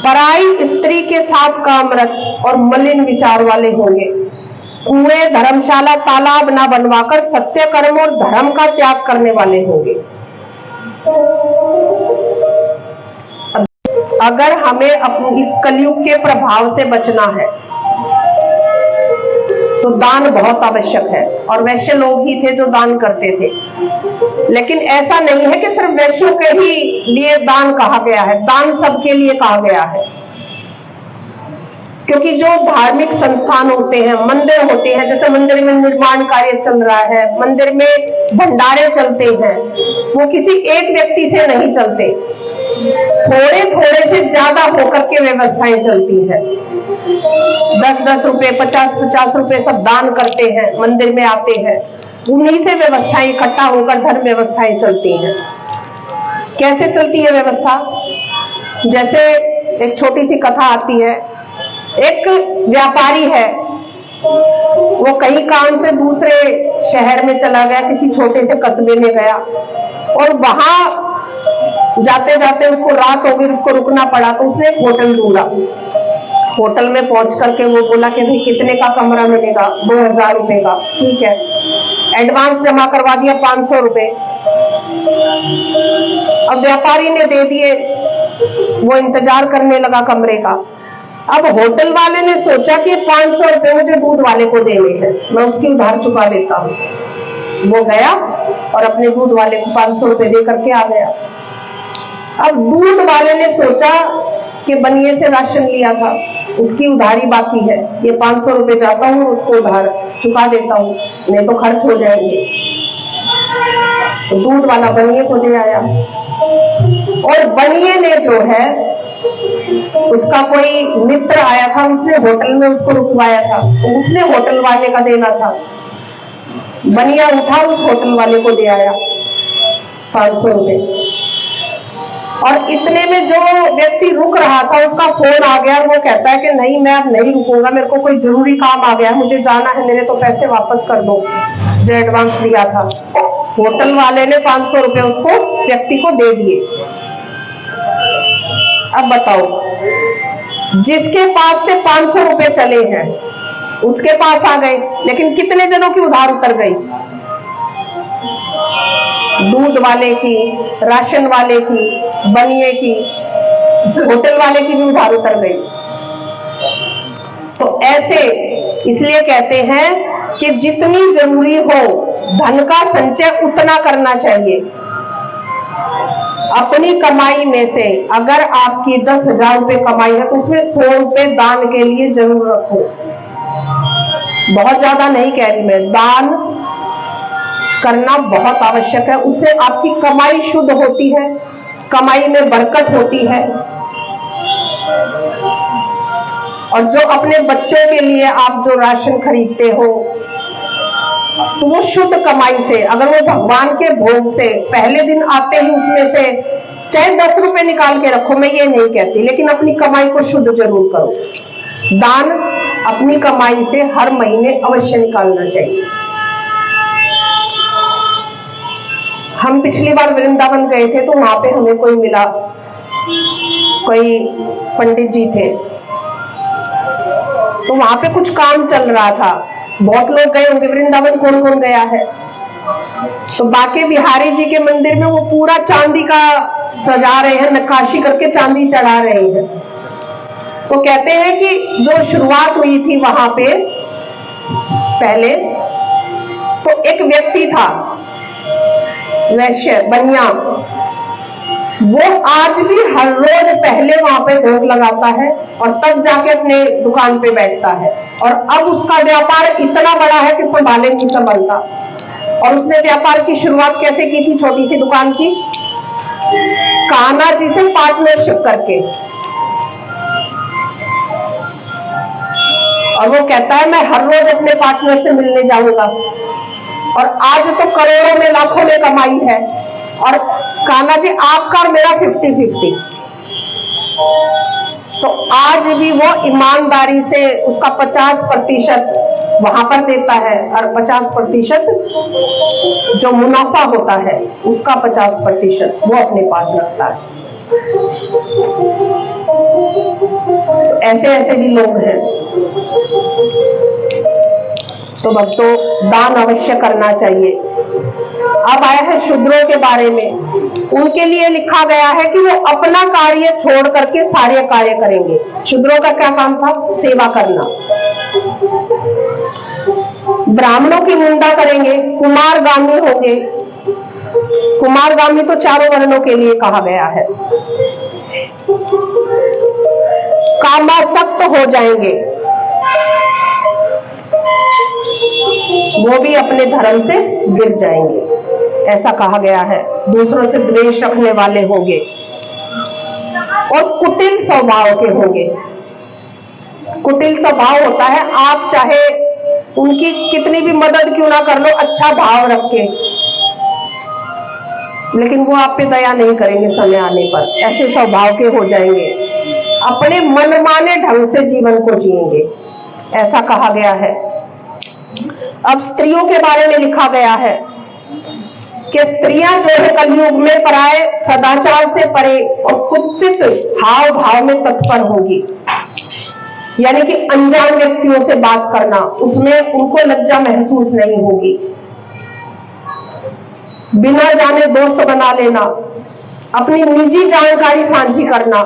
पराई स्त्री के साथ कामरत और मलिन विचार वाले होंगे। कुएं, धर्मशाला, तालाब ना बनवाकर सत्य कर्म और धर्म का त्याग करने वाले होंगे। अगर हमें अपनी इस कलयुग के प्रभाव से बचना है तो दान बहुत आवश्यक है। और वैश्य लोग ही थे जो दान करते थे, लेकिन ऐसा नहीं है कि सिर्फ वैश्यों के ही लिए दान कहा गया है, दान सबके लिए कहा गया है। क्योंकि जो धार्मिक संस्थान होते हैं, मंदिर होते हैं, जैसे मंदिर में निर्माण कार्य चल रहा है, मंदिर में भंडारे चलते हैं, वो किसी एक व्यक्ति से नहीं चलते, थोड़े थोड़े से ज्यादा होकर के व्यवस्थाएं चलती है। 10-10 रुपए, 50-50 रुपए सब दान करते हैं, मंदिर में आते हैं, उन्हीं से व्यवस्थाएं इकट्ठा होकर धर्म व्यवस्थाएं चलती हैं। कैसे चलती है व्यवस्था? जैसे एक छोटी सी कथा आती है। एक व्यापारी है, वो कहीं काम से दूसरे शहर में चला गया, किसी छोटे से कस्बे में गया, और वहां जाते जाते उसको रात हो गई, उसको रुकना पड़ा, तो उसने एक होटल ढूंढा। होटल में पहुंच करके वो बोला कि भाई कितने का कमरा मिलेगा? 2000 रुपए का। ठीक है, एडवांस जमा करवा दिया 500 रुपए। अब व्यापारी ने दे दिए, वो इंतजार करने लगा कमरे का। अब होटल वाले ने सोचा कि 500 रुपए मुझे दूध वाले को देने हैं, मैं उसकी उधार चुका देता हूं। वो गया और अपने दूध वाले को 500 रुपए दे करके आ गया। अब दूध वाले ने सोचा कि बनिए से राशन लिया था, उसकी उधारी बाकी है, ये 500 रुपए जाता हूं, उसको उधार चुका देता हूं, नहीं तो खर्च हो जाएंगे। तो दूध वाला बनिए को दे आया, और बनिए ने जो है, उसका कोई मित्र आया था, उसने होटल में उसको रुकवाया था, तो उसने होटल वाले का देना था। बनिया उठा, उस होटल वाले को दे आया 500 रुपए। और इतने में जो व्यक्ति रुक रहा था, उसका फोन आ गया, वो कहता है कि नहीं, मैं अब नहीं रुकूंगा, मेरे को कोई जरूरी काम आ गया, मुझे जाना है, मेरे तो पैसे वापस कर दो जो एडवांस दिया था। होटल वाले ने 500 रुपए उसको व्यक्ति को दे दिए। अब बताओ, जिसके पास से 500 रुपए चले हैं उसके पास आ गए, लेकिन कितने जनों की उधार उतर गई? दूध वाले की, राशन वाले की, बनिए की, होटल वाले की भी उधार उतर गई। तो ऐसे इसलिए कहते हैं कि जितनी जरूरी हो धन का संचय उतना करना चाहिए। अपनी कमाई में से अगर आपकी 10,000 रुपए कमाई है तो उसमें 100 रुपए दान के लिए जरूर रखो। बहुत ज्यादा नहीं कह रही मैं, दान करना बहुत आवश्यक है। उससे आपकी कमाई शुद्ध होती है, कमाई में बरकत होती है। और जो अपने बच्चों के लिए आप जो राशन खरीदते हो, तो वो शुद्ध कमाई से, अगर वो भगवान के भोग से पहले दिन आते ही उसमें से चाहे 10 रुपए निकाल के रखो, मैं ये नहीं कहती, लेकिन अपनी कमाई को शुद्ध जरूर करो। दान अपनी कमाई से हर महीने अवश्य निकालना चाहिए। हम पिछली बार वृंदावन गए थे, तो वहां पे हमें कोई मिला, कोई पंडित जी थे, तो वहां पे कुछ काम चल रहा था। बहुत लोग गए होंगे वृंदावन, कौन कौन गया है? तो बाके बिहारी जी के मंदिर में वो पूरा चांदी का सजा रहे हैं, नक्काशी करके चांदी चढ़ा रहे हैं। तो कहते हैं कि जो शुरुआत हुई थी वहां पे पहले, तो एक व्यक्ति था वैश्य बनिया, वो आज भी हर रोज पहले वहां पे भोग लगाता है और तब जाके अपने दुकान पे बैठता है। और अब उसका व्यापार इतना बड़ा है कि संभाले नहीं संभलता। और उसने व्यापार की शुरुआत कैसे की थी? छोटी सी दुकान की, कान्हा जी से पार्टनरशिप करके। और वो कहता है मैं हर रोज अपने पार्टनर से मिलने जाऊंगा। और आज तो करोड़ों में, लाखों में कमाई है। और कान्हा जी आपका और मेरा 50-50। तो आज भी वो ईमानदारी से उसका 50% वहां पर देता है और 50% जो मुनाफा होता है उसका 50% वो अपने पास रखता है। तो ऐसे ऐसे भी लोग हैं। तो भक्तों, दान अवश्य करना चाहिए। अब आया है शूद्रों के बारे में। उनके लिए लिखा गया है कि वो अपना कार्य छोड़ करके सारे कार्य करेंगे। शूद्रों का क्या काम था? सेवा करना। ब्राह्मणों की निंदा करेंगे, कुमारगामी होंगे। कुमारगामी तो चारों वर्णों के लिए कहा गया है। कामासक्त हो जाएंगे, वो भी अपने धर्म से गिर जाएंगे, ऐसा कहा गया है। दूसरों से द्वेष रखने वाले होंगे, और कुटिल स्वभाव के होंगे। कुटिल स्वभाव होता है, आप चाहे उनकी कितनी भी मदद क्यों ना कर लो अच्छा भाव रख के, लेकिन वो आप पे दया नहीं करेंगे समय आने पर, ऐसे स्वभाव के हो जाएंगे। अपने मनमाने ढंग से जीवन को जिएंगे, ऐसा कहा गया है। अब स्त्रियों के बारे में लिखा गया है कि स्त्रियां जो है कलयुग में पराये सदाचार से परे और कुत्सित हाव भाव में तत्पर होगी, यानी कि अनजान व्यक्तियों से बात करना, उसमें उनको लज्जा महसूस नहीं होगी। बिना जाने दोस्त बना लेना, अपनी निजी जानकारी साझी करना,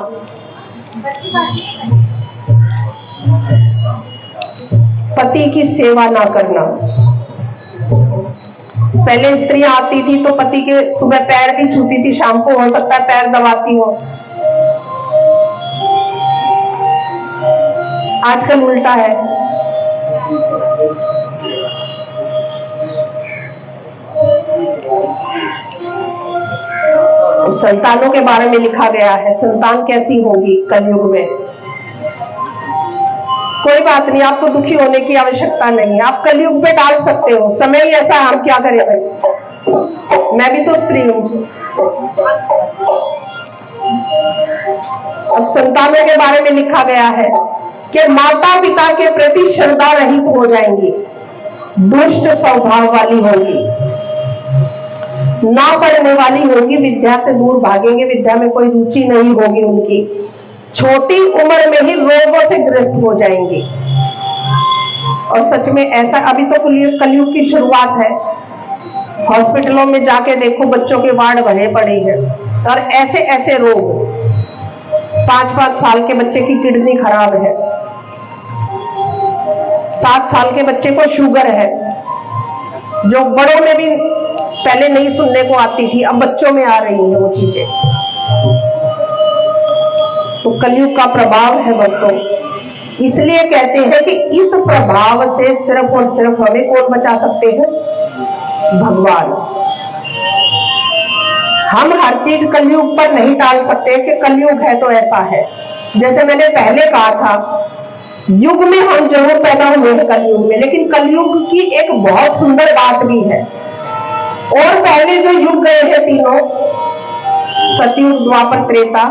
पति की सेवा ना करना। पहले स्त्रियां आती थी तो पति के सुबह पैर भी छूती थी, शाम को हो सकता है पैर दबाती हो। आजकल उल्टा है। संतानों के बारे में लिखा गया है, संतान कैसी होगी कलयुग में। कोई बात नहीं, आपको दुखी होने की आवश्यकता नहीं, आप कलयुग पे डाल सकते हो, समय ही ऐसा, हम क्या करें भाई, मैं भी तो स्त्री हूं। अब संतानों के बारे में लिखा गया है कि माता पिता के प्रति श्रद्धा रहित हो जाएंगी, दुष्ट स्वभाव वाली होगी, ना पढ़ने वाली होगी, विद्या से दूर भागेंगे, विद्या में कोई रुचि नहीं होगी उनकी, छोटी उम्र में ही रोगों से ग्रस्त हो जाएंगे। और सच में ऐसा, अभी तो कलयुग की शुरुआत है, हॉस्पिटलों में जाके देखो बच्चों के वार्ड भरे पड़े हैं, और ऐसे ऐसे रोग, 5-5 साल के बच्चे की किडनी खराब है, 7 साल के बच्चे को शुगर है, जो बड़ों में भी पहले नहीं सुनने को आती थी, अब बच्चों में आ रही है वो चीजें। तो कलयुग का प्रभाव है भक्तों, इसलिए कहते हैं कि इस प्रभाव से सिर्फ और सिर्फ हमें कौन बचा सकते हैं? भगवान। हम हर चीज कलयुग पर नहीं टाल सकते कि कलयुग है तो ऐसा है। जैसे मैंने पहले कहा था, युग में हम जरूर पैदा हुए हैं कलयुग में, लेकिन कलयुग की एक बहुत सुंदर बात भी है। और पहले जो युग गए हैं तीनों, सतयुग, द्वापर, त्रेता,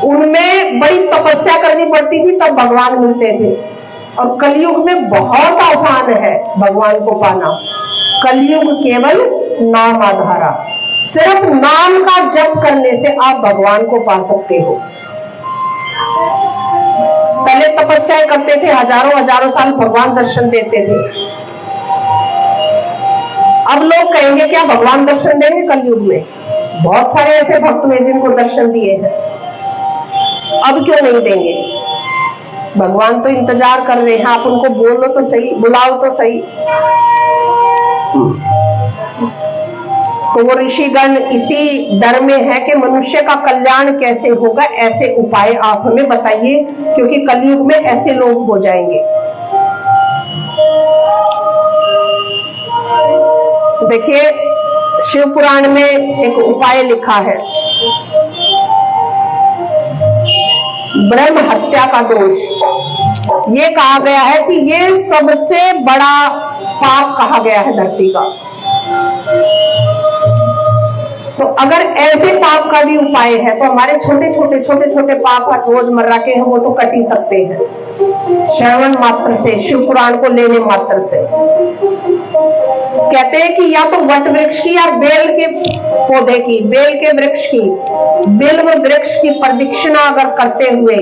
उनमें बड़ी तपस्या करनी पड़ती थी तब भगवान मिलते थे, और कलयुग में बहुत आसान है भगवान को पाना। कलयुग केवल नाम आधारा, सिर्फ नाम का जप करने से आप भगवान को पा सकते हो। पहले तपस्याएं करते थे, हजारों साल भगवान दर्शन देते थे। अब लोग कहेंगे क्या भगवान दर्शन देंगे कलयुग में? बहुत सारे ऐसे भक्त हुए जिनको दर्शन दिए हैं, अब क्यों नहीं देंगे? भगवान तो इंतजार कर रहे हैं, आप उनको बोलो तो सही, बुलाओ तो सही। तो वो ऋषिगण इसी डर में है कि मनुष्य का कल्याण कैसे होगा, ऐसे उपाय आप हमें बताइए, क्योंकि कलयुग में ऐसे लोग हो जाएंगे। देखिए, शिव पुराण में एक उपाय लिखा है, ब्रह्म हत्या का दोष। ये कहा गया है कि ये सबसे बड़ा पाप कहा गया है धरती का। तो अगर ऐसे पाप का भी उपाय है तो हमारे छोटे छोटे पाप रोजमर्रा के हैं, वो तो कट ही सकते हैं श्रवण मात्र से, शिव पुराण को लेने मात्र से। कहते हैं कि या तो वट वृक्ष की या बेल के पौधे की, बेल के वृक्ष की, बिल्व वृक्ष की प्रदक्षिणा अगर करते हुए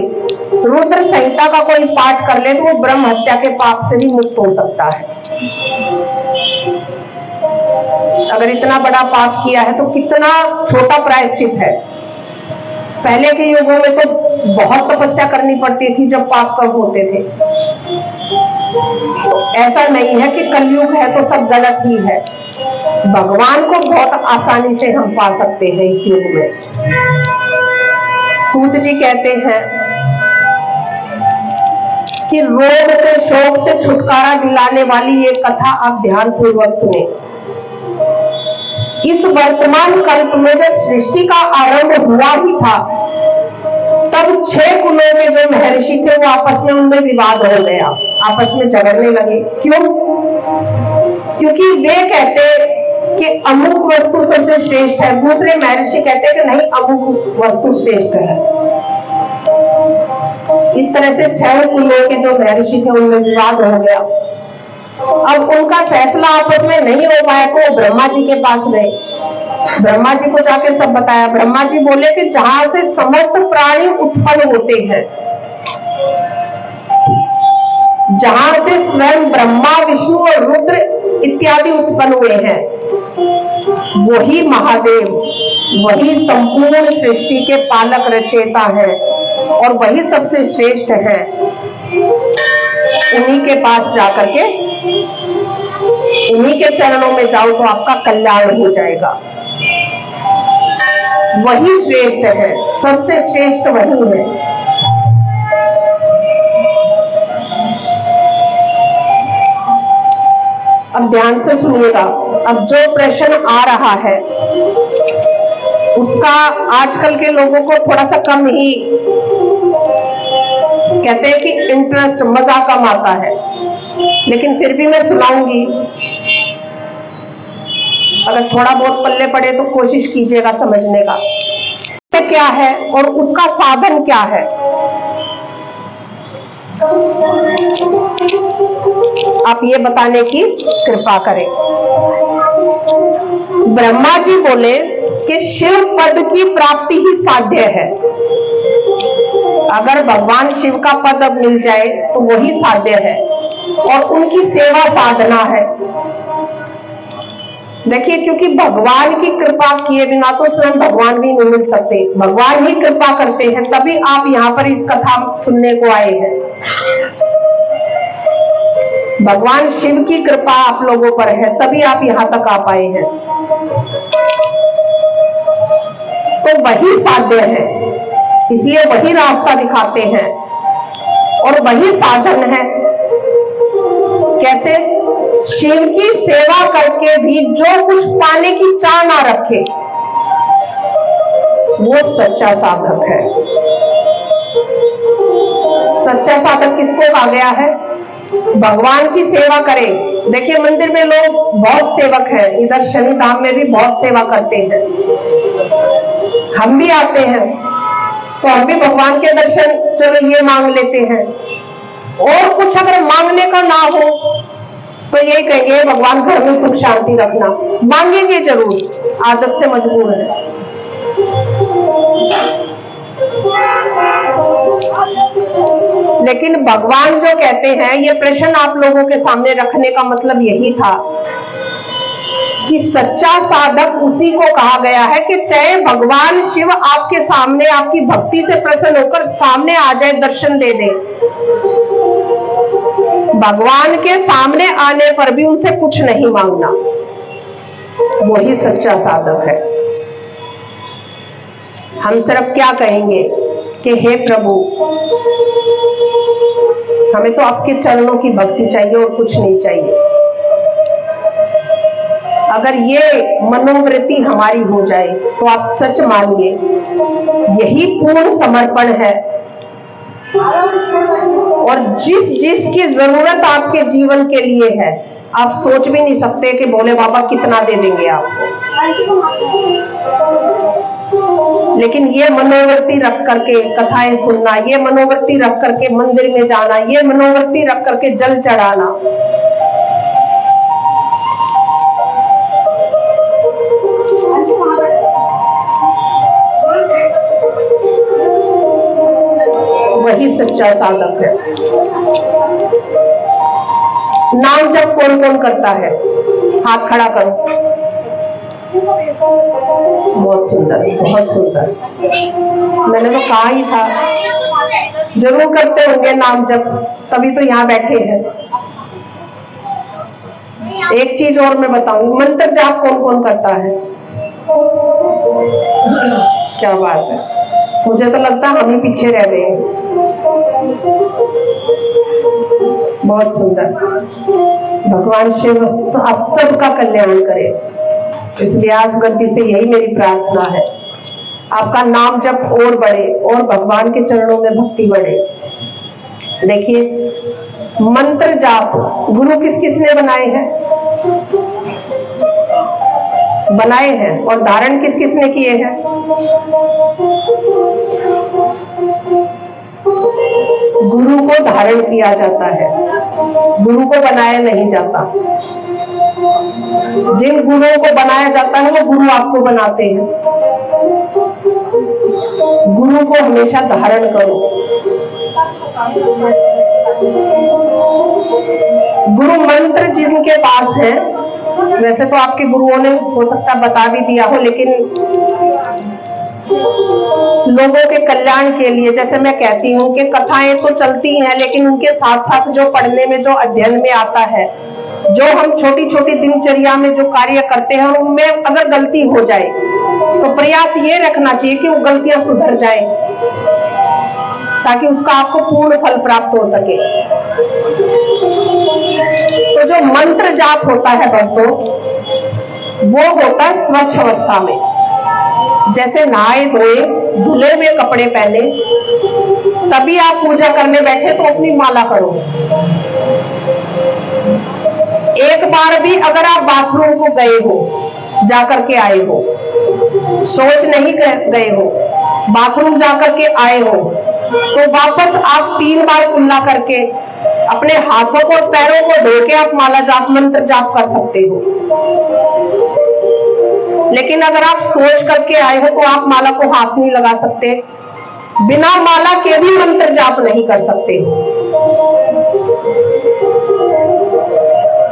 रुद्र संहिता का कोई पाठ कर ले तो वो ब्रह्म हत्या के पाप से भी मुक्त हो सकता है। अगर इतना बड़ा पाप किया है तो कितना छोटा प्रायश्चित है। पहले के युगों में तो बहुत तपस्या करनी पड़ती थी जब पाप कम होते थे। ऐसा नहीं है कि कलयुग है तो सब गलत ही है, भगवान को बहुत आसानी से हम पा सकते हैं इस युग में। सूत जी कहते हैं कि रोग से, शोक से छुटकारा दिलाने वाली ये कथा आप ध्यान पूर्वक सुने। इस वर्तमान कल्प में जब सृष्टि का आरंभ हुआ ही था तब 6 कुलों के जो महर्षि थे वो आपस में उनमें विवाद हो गया, आपस में झगड़ने लगे। क्यों? क्योंकि वे कहते कि अमुक वस्तु सबसे श्रेष्ठ है, दूसरे महर्षि कहते कि नहीं अमुक वस्तु श्रेष्ठ है। इस तरह से 6 कुलों के जो महर्षि थे उनमें विवाद हो गया। अब उनका फैसला आपस में नहीं हो पाया तो वो ब्रह्मा जी के पास गए, ब्रह्मा जी को जाके सब बताया। ब्रह्मा जी बोले कि जहां से समस्त प्राणी उत्पन्न होते हैं, जहां से स्वयं ब्रह्मा विष्णु और रुद्र इत्यादि उत्पन्न हुए हैं, वही महादेव, वही संपूर्ण सृष्टि के पालक रचयिता है और वही सबसे श्रेष्ठ है। उन्हीं के पास जाकर के, उन्हीं के चरणों में जाओ तो आपका कल्याण हो जाएगा। वही श्रेष्ठ है, सबसे श्रेष्ठ वही है। अब ध्यान से सुनिएगा। अब जो प्रश्न आ रहा है उसका आजकल के लोगों को थोड़ा सा कम ही कहते हैं कि इंटरेस्ट, मजा कम आता है, लेकिन फिर भी मैं सुनाऊंगी। अगर थोड़ा बहुत पल्ले पड़े तो कोशिश कीजिएगा समझने का क्या है और उसका साधन क्या है। आप ये बताने की कृपा करें। ब्रह्मा जी बोले कि शिव पद की प्राप्ति ही साध्य है। अगर भगवान शिव का पद अब मिल जाए तो वही साध्य है और उनकी सेवा साधना है। देखिए, क्योंकि भगवान की कृपा किए बिना तो स्वयं भगवान भी नहीं मिल सकते, भगवान ही कृपा करते हैं, तभी आप यहाँ पर इस कथा सुनने को आए हैं। भगवान शिव की कृपा आप लोगों पर है, तभी आप यहां तक आ पाए हैं। तो वही साध्य है, इसलिए वही रास्ता दिखाते हैं और वही साधन है। कैसे? शिव की सेवा करके भी जो कुछ पाने की चाह ना रखे, वो सच्चा साधक है। सच्चा साधक किसको कहा गया है? भगवान की सेवा करे। देखिए, मंदिर में लोग बहुत सेवक हैं, इधर शनि धाम में भी बहुत सेवा करते हैं। हम भी आते हैं तो हम भी भगवान के दर्शन चलो ये मांग लेते हैं, और कुछ अगर मांगने का ना हो तो ये कहेंगे भगवान घर में सुख शांति रखना। मांगेंगे जरूर, आदत से मजबूर है। लेकिन भगवान जो कहते हैं, ये प्रश्न आप लोगों के सामने रखने का मतलब यही था कि सच्चा साधक उसी को कहा गया है कि चाहे भगवान शिव आपके सामने आपकी भक्ति से प्रसन्न होकर सामने आ जाए, दर्शन दे दे, भगवान के सामने आने पर भी उनसे कुछ नहीं मांगना, वही सच्चा साधक है। हम सिर्फ क्या कहेंगे कि हे प्रभु, हमें तो आपके चरणों की भक्ति चाहिए और कुछ नहीं चाहिए। अगर ये मनोवृत्ति हमारी हो जाए तो आप सच मानिए यही पूर्ण समर्पण है। और जिस की जरूरत आपके जीवन के लिए है, आप सोच भी नहीं सकते कि भोले बाबा कितना दे देंगे आपको। लेकिन ये मनोवृत्ति रख करके कथाएं सुनना, ये मनोवृत्ति रख करके मंदिर में जाना, ये मनोवृत्ति रख करके जल चढ़ाना, वही सच्चा साधक है। नाम जब कौन कौन करता है? हाथ खड़ा करो। बहुत सुंदर, बहुत सुंदर। मैंने तो कहा ही था जरूर करते होंगे नाम जप, तभी तो यहाँ बैठे हैं। एक चीज और मैं बताऊंगी, मंत्र जाप कौन कौन करता है? क्या बात है, मुझे तो लगता है हम ही पीछे रह गए। बहुत सुंदर। भगवान शिव आप सबका कल्याण करे, इस व्यास गति से यही मेरी प्रार्थना है। आपका नाम जप और बढ़े और भगवान के चरणों में भक्ति बढ़े। देखिए, मंत्र जाप गुरु किस किस ने बनाए हैं और धारण किस किस ने किए हैं? गुरु को धारण किया जाता है, गुरु को बनाया नहीं जाता। जिन गुरुओं को बनाया जाता है वो गुरु आपको बनाते हैं। गुरु को हमेशा धारण करो। गुरु मंत्र जिनके पास है, वैसे तो आपके गुरुओं ने हो सकता है बता भी दिया हो, लेकिन लोगों के कल्याण के लिए, जैसे मैं कहती हूँ कि कथाएं तो चलती हैं, लेकिन उनके साथ साथ जो पढ़ने में, जो अध्ययन में आता है, जो हम छोटी छोटी दिनचर्या में जो कार्य करते हैं, उनमें अगर गलती हो जाए तो प्रयास ये रखना चाहिए कि वो गलतियां सुधर जाए, ताकि उसका आपको पूर्ण फल प्राप्त हो सके। तो जो मंत्र जाप होता है भक्तों, वो होता है स्वच्छ अवस्था में। जैसे नहाए धोए धुले हुए कपड़े पहने तभी आप पूजा करने बैठे तो अपनी माला करो। एक बार भी अगर आप बाथरूम को गए हो, जाकर के आए हो, सोच नहीं गए हो, बाथरूम जाकर के आए हो, तो वापस आप 3 बार कुल्ला करके अपने हाथों को और पैरों को धो के आप माला जाप, मंत्र जाप कर सकते हो। लेकिन अगर आप सोच करके आए हो तो आप माला को हाथ नहीं लगा सकते, बिना माला के भी मंत्र जाप नहीं कर सकते हो।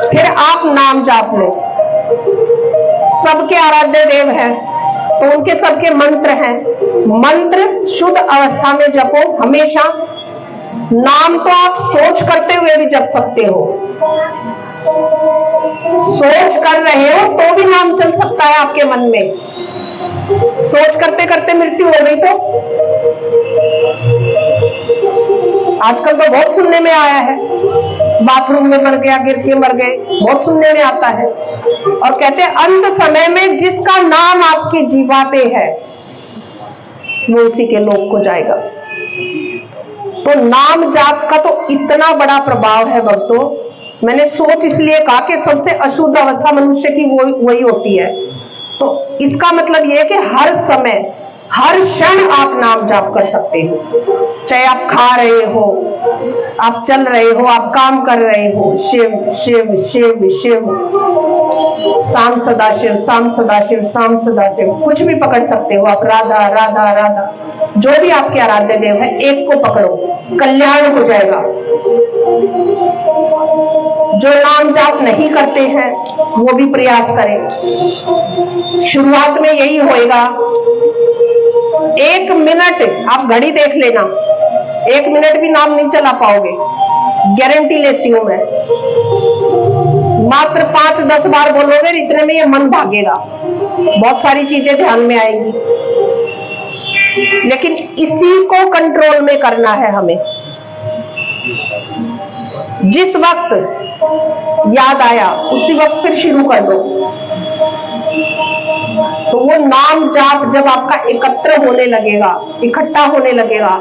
फिर आप नाम जाप लो। सबके आराध्य देव हैं तो उनके सबके मंत्र हैं। मंत्र शुद्ध अवस्था में जपो हमेशा। नाम तो आप सोच करते हुए भी जप सकते हो। सोच कर रहे हो तो भी नाम चल सकता है आपके मन में। सोच करते करते मृत्यु हो गई तो आजकल तो बहुत सुनने में आया है, बाथरूम में मर गया, गिर के मर गए, बहुत सुनने में आता है। और कहते हैं अंत समय में जिसका नाम आपकी जीवा पे है वो उसी के लोक को जाएगा। तो नाम जाप का तो इतना बड़ा प्रभाव है भक्तों। मैंने सोच इसलिए कहा कि सबसे अशुद्ध अवस्था मनुष्य की वही होती है। तो इसका मतलब यह है कि हर समय हर क्षण आप नाम जाप कर सकते हो। चाहे आप खा रहे हो, आप चल रहे हो, आप काम कर रहे हो, शिव शिव शिव शिव, शाम सदाशिव, शाम सदाशिव, शाम सदाशिव, कुछ भी पकड़ सकते हो आप। राधा राधा राधा, जो भी आपके आराध्य देव है एक को पकड़ो, कल्याण हो जाएगा। जो नाम जाप नहीं करते हैं वो भी प्रयास करें। शुरुआत में यही होएगा। 1 मिनट आप घड़ी देख लेना, 1 मिनट भी नाम नहीं चला पाओगे, गारंटी लेती हूं मैं। मात्र 5-10 बार बोलोगे, इतने में ये मन भागेगा, बहुत सारी चीजें ध्यान में आएंगी। लेकिन इसी को कंट्रोल में करना है हमें। जिस वक्त याद आया उसी वक्त फिर शुरू कर दो। तो वो नाम जाप जब आपका एकत्र होने लगेगा, इकट्ठा होने लगेगा,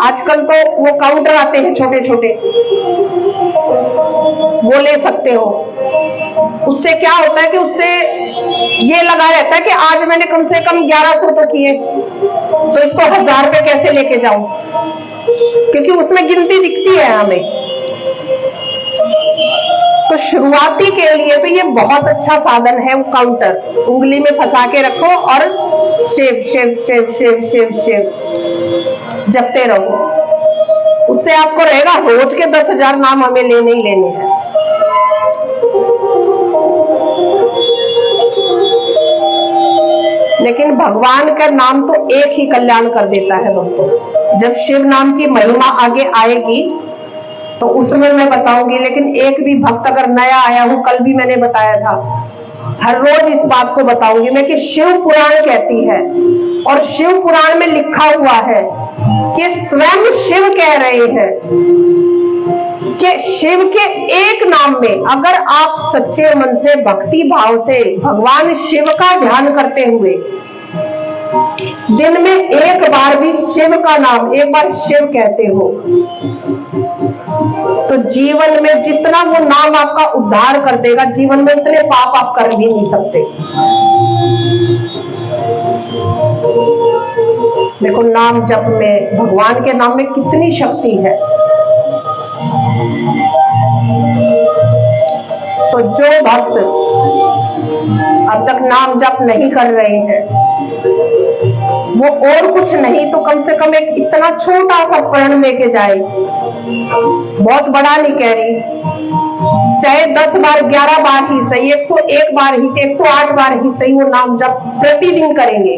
आजकल तो वो काउंटर आते हैं छोटे छोटे, वो ले सकते हो। उससे क्या होता है कि उससे ये लगा रहता है कि आज मैंने कम से कम 1100 तो किए, तो इसको 1000 रुपए कैसे लेके जाऊं, क्योंकि उसमें गिनती दिखती है हमें। तो शुरुआती के लिए तो ये बहुत अच्छा साधन है वो काउंटर। उंगली में फंसा के रखो और शिव शिव शिव शिव शिव शिव जपते रहो। उससे आपको रहेगा रोज के 10,000 नाम हमें लेने ही लेने हैं। लेकिन भगवान का नाम तो एक ही कल्याण कर देता है भक्तों। जब शिव नाम की महिमा आगे आएगी तो उसमें मैं बताऊंगी। लेकिन एक भी भक्त अगर नया आया हूं, कल भी मैंने बताया था, हर रोज इस बात को बताऊंगी मैं कि शिव पुराण कहती है, और शिव पुराण में लिखा हुआ है कि स्वयं शिव कह रहे हैं कि शिव के एक नाम में अगर आप सच्चे मन से भक्ति भाव से भगवान शिव का ध्यान करते हुए दिन में एक बार भी शिव का नाम, एक बार शिव कहते हो तो जीवन में जितना वो नाम आपका उद्धार कर देगा, जीवन में उतने पाप आप कर भी नहीं सकते। देखो नाम जप में, भगवान के नाम में कितनी शक्ति है। तो जो भक्त अब तक नाम जप नहीं कर रहे हैं, वो और कुछ नहीं तो कम से कम एक इतना छोटा सा प्रण लेके जाए, बहुत बड़ा नहीं कह रही, चाहे 10 बार 11 बार ही सही, 101 बार ही सही, 108 बार ही सही, वो नाम जप प्रतिदिन करेंगे।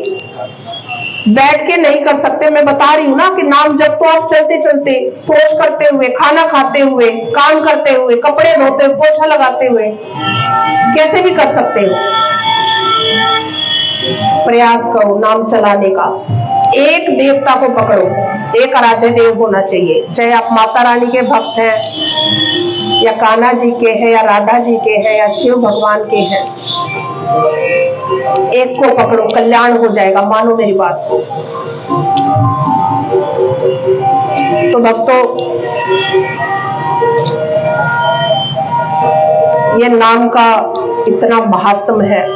बैठ के नहीं कर सकते, मैं बता रही हूं ना कि नाम जप तो आप चलते चलते, सोच करते हुए, खाना खाते हुए, काम करते हुए, कपड़े धोते हुए, पोछा लगाते हुए, कैसे भी कर सकते हो। प्रयास करो नाम चलाने का। एक देवता को पकड़ो, एक आराध्य देव होना चाहिए, चाहे आप माता रानी के भक्त हैं या कान्हा जी के हैं या राधा जी के हैं या शिव भगवान के हैं, एक को पकड़ो, कल्याण हो जाएगा, मानो मेरी बात को। तो भक्तों, ये नाम का इतना महात्म है।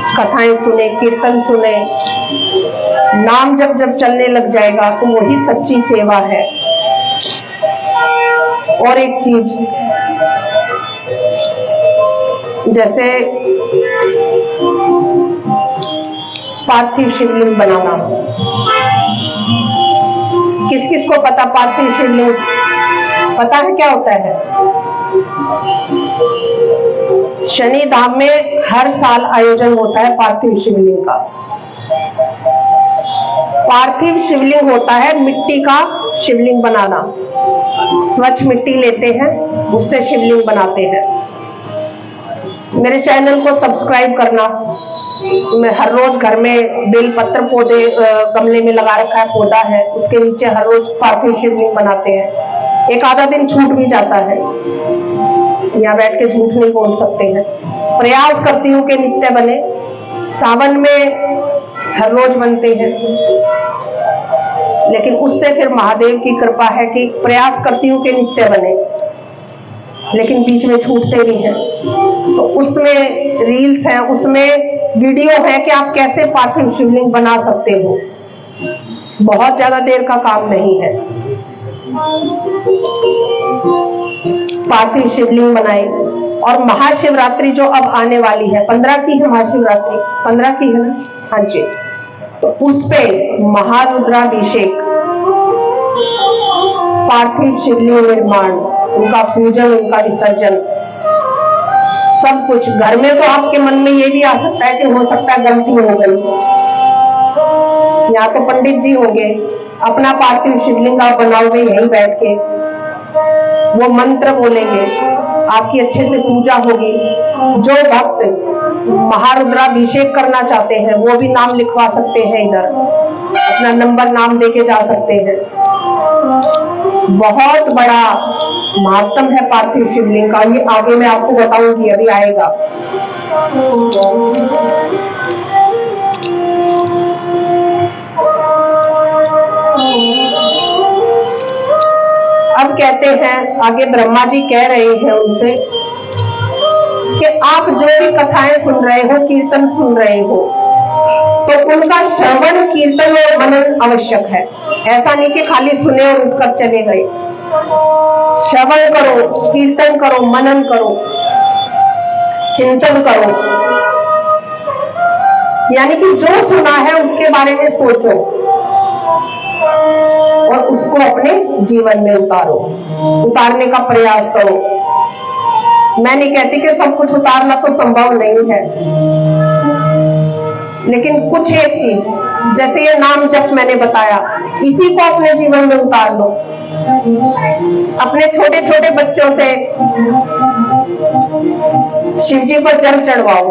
कथाएं सुने, कीर्तन सुने, नाम जब चलने लग जाएगा तो वही सच्ची सेवा है। और एक चीज, जैसे पार्थिव शिवलिंग बनाना, किस किस को पता पार्थिव शिवलिंग पता है क्या होता है? शनि धाम में हर साल आयोजन होता है पार्थिव शिवलिंग का। पार्थिव शिवलिंग होता है मिट्टी का शिवलिंग बनाना। स्वच्छ मिट्टी लेते हैं, उससे शिवलिंग बनाते हैं। मेरे चैनल को सब्सक्राइब करना। मैं हर रोज घर में बेलपत्र पौधे गमले में लगा रखा है, पौधा है, उसके नीचे हर रोज पार्थिव शिवलिंग बनाते हैं। एक आधा दिन छूट भी जाता है, यहाँ बैठ के झूठ नहीं बोल सकते हैं। प्रयास करती हूँ कि नित्य बने। सावन में हर रोज बनते हैं, लेकिन उससे फिर महादेव की कृपा है कि प्रयास करती हूँ कि नित्य बने, लेकिन बीच में छूटते भी हैं। तो उसमें रील्स हैं, उसमें वीडियो है कि आप कैसे पार्थिव शिवलिंग बना सकते हो। बहुत ज्यादा देर का काम नहीं है। पार्थिव शिवलिंग बनाए। और महाशिवरात्रि जो अब आने वाली है, 15 की है महाशिवरात्रि, 15 की है ना? हाँ जी। तो उस पे महारुद्राभिषेक, पार्थिव शिवलिंग निर्माण, उनका पूजन, उनका विसर्जन, सब कुछ। घर में तो आपके मन में ये भी आ सकता है कि हो सकता है गलती हो गई, या तो पंडित जी होंगे, अपना पार्थिव शिवलिंग आप बनाओगे यहीं बैठ के, वो मंत्र बोलेंगे, आपकी अच्छे से पूजा होगी। जो भक्त महारुद्राभिषेक करना चाहते हैं वो भी नाम लिखवा सकते हैं, इधर अपना नंबर नाम देके जा सकते हैं। बहुत बड़ा महात्म है पार्थिव शिवलिंग का, ये आगे मैं आपको बताऊंगी, अभी आएगा। अब कहते हैं, आगे ब्रह्मा जी कह रहे हैं उनसे कि आप जो भी कथाएं सुन रहे हो, कीर्तन सुन रहे हो, तो उनका श्रवण, कीर्तन और मनन आवश्यक है। ऐसा नहीं कि खाली सुने और उठकर चले गए। श्रवण करो, कीर्तन करो, मनन करो, चिंतन करो, यानी कि जो सुना है उसके बारे में सोचो और उसको अपने जीवन में उतारने का प्रयास करो। मैं नहीं कहती कि सब कुछ उतारना तो संभव नहीं है, लेकिन कुछ एक चीज, जैसे ये नाम जप मैंने बताया, इसी को अपने जीवन में उतार लो। अपने छोटे छोटे बच्चों से शिव जी पर जल चढ़वाओ।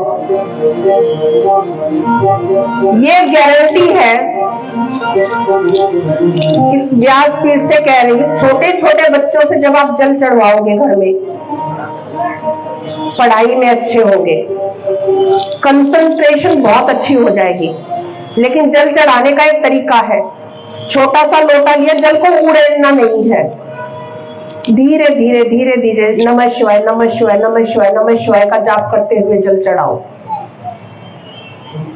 ये गारंटी है, इस व्यासपीठ से कह रही हूं, छोटे छोटे बच्चों से जब आप जल चढ़वाओगे घर में, पढ़ाई में अच्छे होंगे, कंसंट्रेशन बहुत अच्छी हो जाएगी। लेकिन जल चढ़ाने का एक तरीका है। छोटा सा लोटा लिया, जल को उड़ेलना नहीं है, धीरे धीरे धीरे धीरे नमः शिवाय नमः शिवाय नमः शिवाय नमः शिवाय का जाप करते हुए जल चढ़ाओ।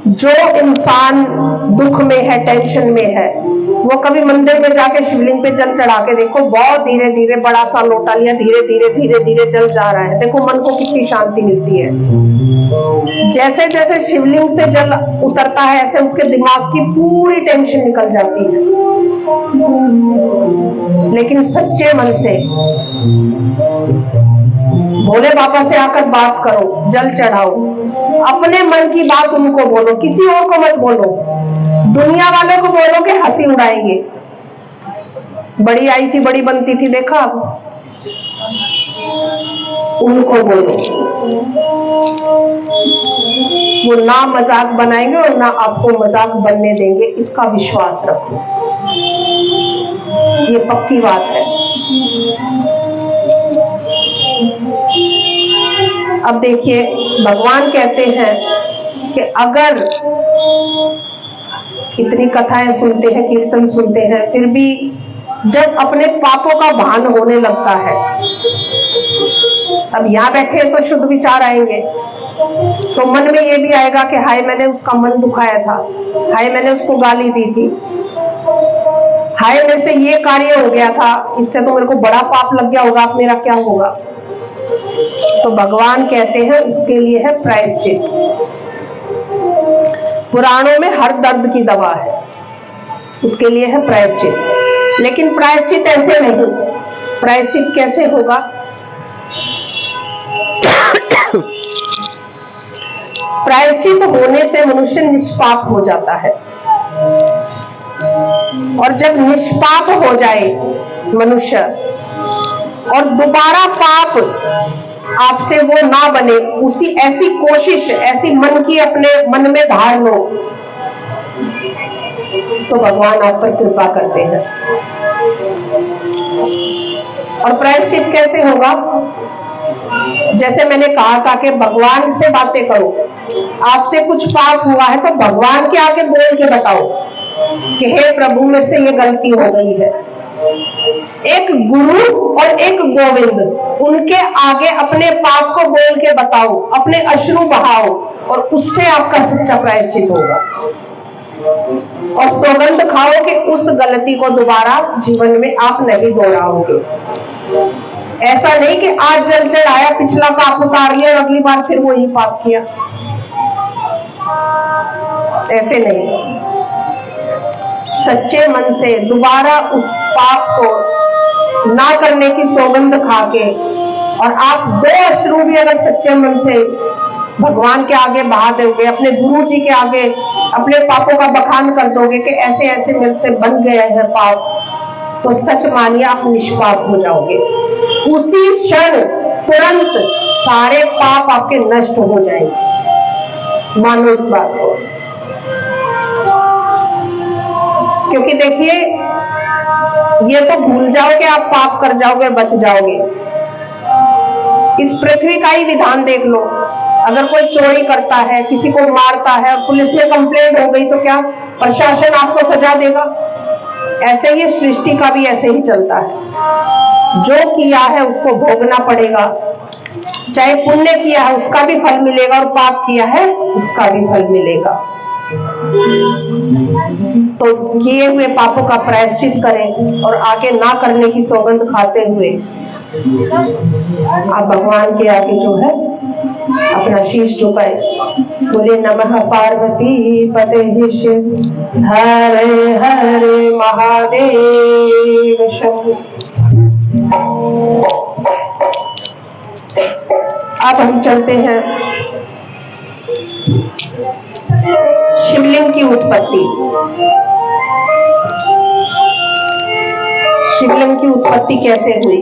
जो इंसान दुख में है, टेंशन में है, वो कभी मंदिर में जाके शिवलिंग पे जल चढ़ा के देखो, बहुत धीरे धीरे, बड़ा सा लोटा लिया, धीरे धीरे धीरे धीरे जल जा रहा है, देखो मन को कितनी शांति मिलती है। जैसे जैसे शिवलिंग से जल उतरता है, ऐसे उसके दिमाग की पूरी टेंशन निकल जाती है। लेकिन सच्चे मन से भोले बाबा से आकर बात करो, जल चढ़ाओ, अपने मन की बात उनको बोलो, किसी और को मत बोलो। दुनिया वालों को बोलो कि हंसी उड़ाएंगे, बड़ी आई थी बड़ी बनती थी, देखा, उनको बोलो, वो ना मजाक बनाएंगे और ना आपको मजाक बनने देंगे, इसका विश्वास रखो, ये पक्की बात है। अब देखिए, भगवान कहते हैं कि अगर इतनी कथाएं सुनते हैं, कीर्तन सुनते हैं, फिर भी जब अपने पापों का भान होने लगता है, अब यहां बैठे तो शुद्ध विचार आएंगे, तो मन में ये भी आएगा कि हाय मैंने उसका मन दुखाया था, हाय मैंने उसको गाली दी थी, हाय मेरे से ये कार्य हो गया था, इससे तो मेरे को बड़ा पाप लग गया होगा, अब मेरा क्या होगा। तो भगवान कहते हैं उसके लिए है प्रायश्चित। पुराणों में हर दर्द की दवा है, उसके लिए है प्रायश्चित। लेकिन प्रायश्चित ऐसे नहीं, प्रायश्चित कैसे होगा? प्रायश्चित होने से मनुष्य निष्पाप हो जाता है, और जब निष्पाप हो जाए मनुष्य और दोबारा पाप आपसे वो ना बने, उसी ऐसी कोशिश, ऐसी मन की अपने मन में धार लो, तो भगवान आप पर कृपा करते हैं। और प्रायश्चित कैसे होगा? जैसे मैंने कहा था कि भगवान से बातें करो, आपसे कुछ पाप हुआ है तो भगवान के आगे बोल के बताओ कि हे प्रभु मेरे से ये गलती हो गई है। एक गुरु और एक गोविंद, उनके आगे अपने पाप को बोल के बताओ, अपने अश्रु बहाओ, और उससे आपका सच्चा प्रायश्चित होगा। और सौगंध खाओ कि उस गलती को दोबारा जीवन में आप नहीं दोहराओगे। ऐसा नहीं कि आज जल चढ़ाया, पिछला पाप उतार लिया, अगली बार फिर वही पाप किया, ऐसे नहीं। सच्चे मन से दोबारा उस पाप को ना करने की सौगंध खा के, और आप 2 अश्रु भी अगर सच्चे मन से भगवान के आगे बहा दोगे, अपने गुरु जी के आगे अपने पापों का बखान कर दोगे कि ऐसे ऐसे मेरे से बन गए हैं पाप, तो सच मानिए आप निष्पाप हो जाओगे। उसी क्षण तुरंत सारे पाप आपके नष्ट हो जाएंगे, मानो इस बात को। क्योंकि देखिए, ये तो भूल जाओ कि आप पाप कर जाओगे, बच जाओगे। इस पृथ्वी का ही विधान देख लो, अगर कोई चोरी करता है, किसी को मारता है और पुलिस में कंप्लेंट हो गई, तो क्या प्रशासन आपको सजा देगा? ऐसे ही सृष्टि का भी ऐसे ही चलता है, जो किया है उसको भोगना पड़ेगा। चाहे पुण्य किया है उसका भी फल मिलेगा, और पाप किया है उसका भी फल मिलेगा। तो किए हुए पापों का प्रायश्चित करें, और आगे ना करने की सौगंध खाते हुए आप भगवान के आगे जो है अपना शीश झुकाए। बोले नमः पार्वती पते शिव हरे हरे महादेव शंभो। अब हम चलते हैं शिवलिंग की उत्पत्ति। शिवलिंग की उत्पत्ति कैसे हुई?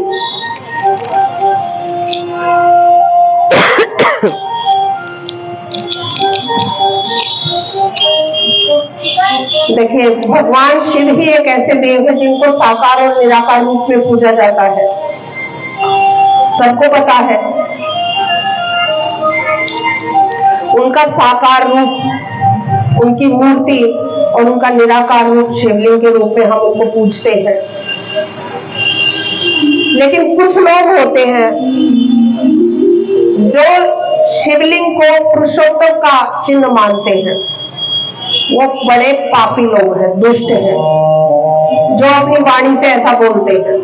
देखिए, भगवान शिव ही एक ऐसे देव है जिनको साकार और निराकार रूप में पूजा जाता है, सबको पता है। उनका साकार रूप, उनकी मूर्ति और उनका निराकार रूप शिवलिंग के रूप में हम उनको पूजते हैं। लेकिन कुछ लोग होते हैं जो शिवलिंग को पुरुषोत्तम का चिन्ह मानते हैं। वो बड़े पापी लोग हैं, दुष्ट हैं, जो अपनी वाणी से ऐसा बोलते हैं।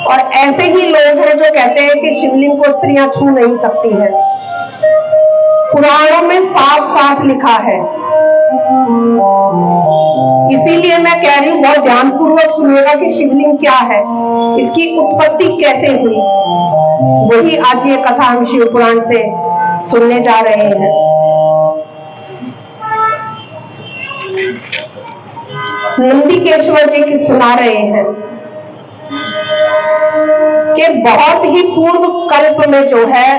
और ऐसे ही लोग हैं जो कहते हैं कि शिवलिंग को स्त्रियां छू नहीं सकती हैं। पुराणों में साफ साफ लिखा है। इसीलिए मैं कह रही हूं, बहुत ध्यानपूर्वक सुनिएगा कि शिवलिंग क्या है, इसकी उत्पत्ति कैसे हुई। वही आज ये कथा हम शिव पुराण से सुनने जा रहे हैं। नंदिकेश्वर जी की सुना रहे हैं कि बहुत ही पूर्व कल्प में जो है,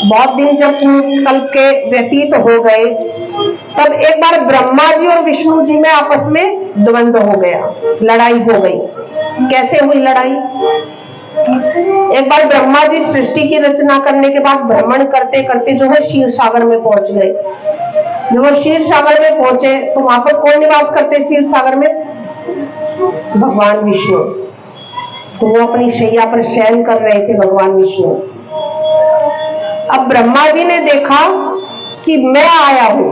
बहुत दिन जब पूर्व कल्प के व्यतीत हो गए, तब एक बार ब्रह्मा जी और विष्णु जी में आपस में द्वंद्व हो गया, लड़ाई हो गई। कैसे हुई लड़ाई? एक बार ब्रह्मा जी सृष्टि की रचना करने के बाद भ्रमण करते करते जो है क्षीर सागर में पहुंच गए। जब वो क्षीर सागर में पहुंचे तो वहां पर कौन निवास करते? क्षीर सागर में भगवान विष्णु। तो वो अपनी शैया पर शयन कर रहे थे भगवान विष्णु। अब ब्रह्मा जी ने देखा कि मैं आया हूं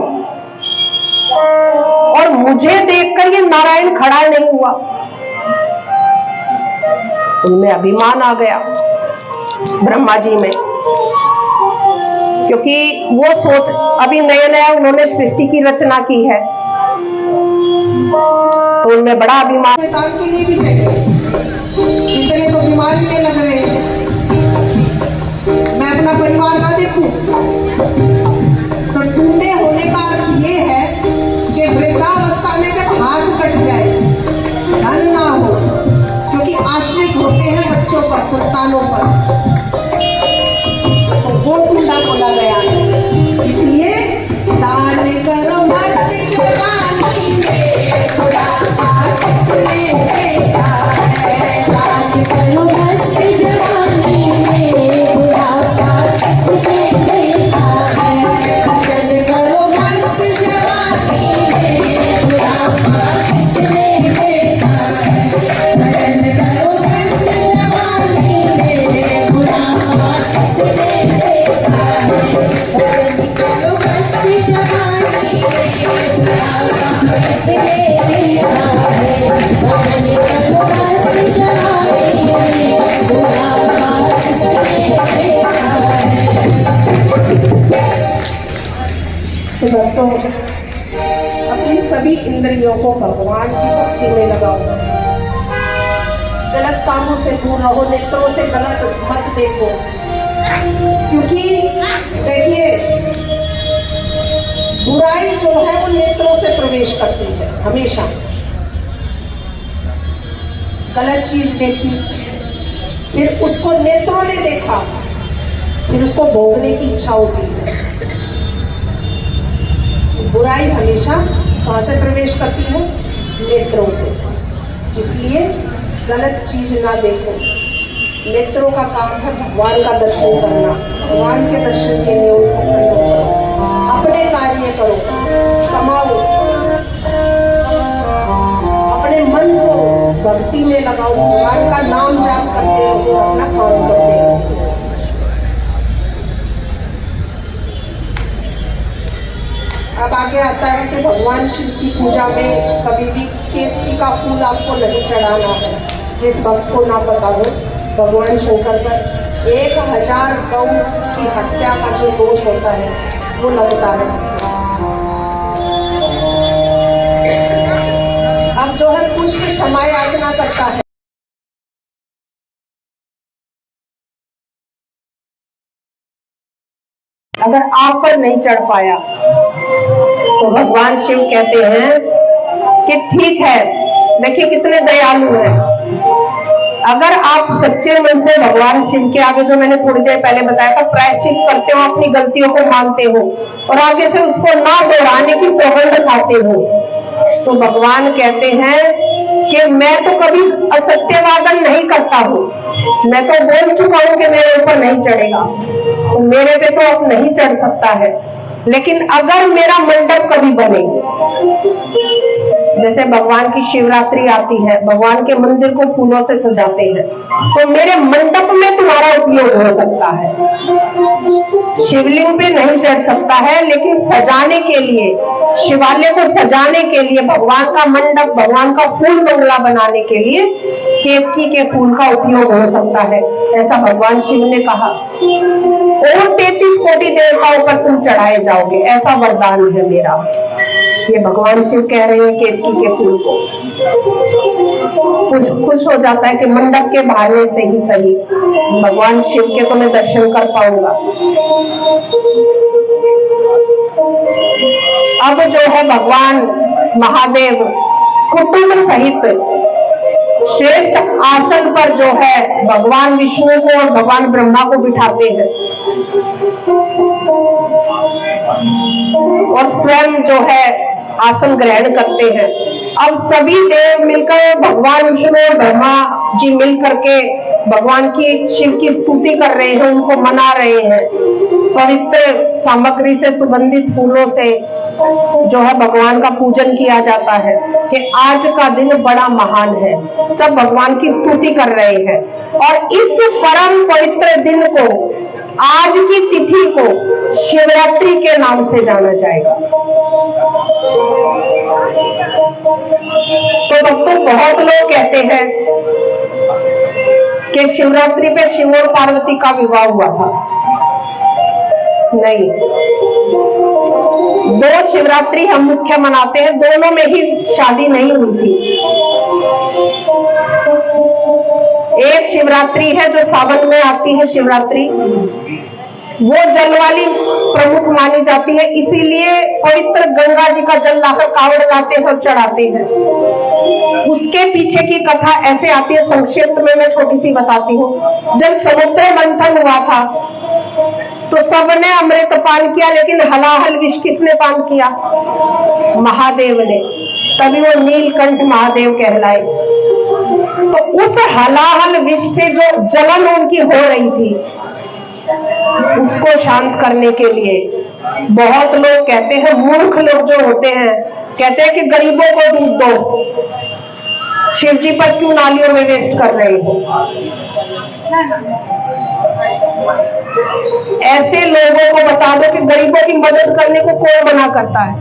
और मुझे देखकर ये नारायण खड़ा नहीं हुआ। उनमें अभिमान आ गया ब्रह्मा जी में, क्योंकि वो सोच, अभी नया नया उन्होंने सृष्टि की रचना की है, तो उनमें बड़ा अभिमान। के लिए भी चाहिए, इतने तो बीमारी में लग रहे हैं, मैं अपना परिवार ना देखूं। तो टूटे होने का अर्थ ये है कि वृद्धावस्था में जब हाथ कट जाए, धन ना हो, क्योंकि आश्रित होते हैं बच्चों पर, संतानों पर, तो वो टूटा बोला गया है। इसलिए दान करो मस्त जवानी में, बुढ़ापा किसने देखा है। दान करो मस्त जवानी में, बुढ़ापा किसने देखा है। भजन करो मस्त जवानी में, बुढ़ापा किसने देखा है। भजन करो मस्त जवानी में, बुढ़ापा किसने देखा है। भजन करो मस्त जवानी में, बुढ़ापा किसने देखा है। भजन करो मस्त जवानी में, बुढ़ापा किसने देखा है। भक्तों, अपनी सभी इंद्रियों को भगवान की भक्ति में लगाओ। गलत कामों से दूर रहो, नेत्रों से गलत मत देखो, क्योंकि देखिए बुराई जो है वो नेत्रों से प्रवेश करती है। हमेशा गलत चीज देखी, फिर उसको नेत्रों ने देखा, फिर उसको भोगने की इच्छा होती है। बुराई हमेशा कहां से प्रवेश करती है? नेत्रों से। इसलिए गलत चीज ना देखो। नेत्रों का काम है भगवान का दर्शन करना। भगवान के दर्शन के लिए उनको प्रयोग करो, अपने कार्य करो, कमाओ, अपने मन को भक्ति में लगाओ, भगवान का नाम जाप करते हो, अपना काम करते हो। अब आगे आता है कि भगवान शिव की पूजा में कभी भी केतकी का फूल आपको नहीं चढ़ाना है। जिस भक्त को ना पता हो, भगवान शंकर पर 1000 गौ की हत्या का जो दोष होता है वो लगता है। अब जो है पुष्प क्षमा याचना करता है। अगर आप पर नहीं चढ़ पाया तो भगवान शिव कहते हैं कि ठीक है, देखिए कितने दयालु हैं। अगर आप सच्चे मन से भगवान शिव के आगे, जो मैंने थोड़ी देर पहले बताया था, प्रायश्चित करते हो, अपनी गलतियों को मानते हो और आगे से उसको ना दोहराने की सौगंध खाते हो, तो भगवान कहते हैं कि मैं तो कभी असत्यवादन नहीं करता हूं, मैं तो बोल चुका हूं कि मेरे ऊपर नहीं चढ़ेगा, तो मेरे पे तो अब नहीं चढ़ सकता है। लेकिन अगर मेरा मंडप कभी बने, जैसे भगवान की शिवरात्रि आती है, भगवान के मंदिर को फूलों से सजाते हैं, तो मेरे मंडप में तुम्हारा उपयोग हो सकता है। शिवलिंग पे नहीं चढ़ सकता है, लेकिन सजाने के लिए, शिवालय को सजाने के लिए, भगवान का मंडप, भगवान का फूल बंगला बनाने के लिए केतकी के फूल का उपयोग हो सकता है, ऐसा भगवान शिव ने कहा। और 33 कोटि देवताओं पर तुम चढ़ाए जाओगे, ऐसा वरदान है मेरा। ये भगवान शिव कह रहे हैं केतकी के फूल को। कुछ खुश हो जाता है कि मंडप के भाने से ही सही भगवान शिव के तो मैं दर्शन कर पाऊंगा। अब जो है भगवान महादेव कुटुंब सहित श्रेष्ठ आसन पर जो है भगवान विष्णु को और भगवान ब्रह्मा को बिठाते हैं और स्वयं जो है आसन ग्रहण करते हैं। अब सभी देव मिलकर, भगवान विष्णु और ब्रह्मा जी मिलकर के भगवान की, शिव की स्तुति कर रहे हैं, उनको मना रहे हैं। पवित्र सामग्री से, सुगंधित फूलों से जो है भगवान का पूजन किया जाता है कि आज का दिन बड़ा महान है। सब भगवान की स्तुति कर रहे हैं और इस परम पवित्र दिन को, आज की तिथि को शिवरात्रि के नाम से जाना जाएगा। तो भक्तों, बहुत लोग कहते हैं कि शिवरात्रि पे शिव और पार्वती का विवाह हुआ था। नहीं, 2 शिवरात्रि हम मुख्य मनाते हैं, दोनों में ही शादी नहीं हुई थी। एक शिवरात्रि है जो सावन में आती है शिवरात्रि, वो जल वाली प्रमुख मानी जाती है, इसीलिए पवित्र गंगा जी का जल लाकर कावड़ लाते हैं और चढ़ाते हैं। उसके पीछे की कथा ऐसे आती है, संक्षिप्त में मैं छोटी सी बताती हूँ। जब समुद्र मंथन हुआ था तो सबने अमृत पान किया, लेकिन हलाहल विष किसने पान किया? महादेव ने। तभी वो नीलकंठ महादेव कहलाए। तो उस हलाहल विष से जो जलन उनकी हो रही थी, उसको शांत करने के लिए बहुत लोग कहते हैं, मूर्ख लोग जो होते हैं, कहते हैं कि गरीबों को दूध दो, शिव जी पर क्यों नालियों में वेस्ट कर रहे हो। ऐसे लोगों को बता दो कि गरीबों की मदद करने को कौन मना करता है।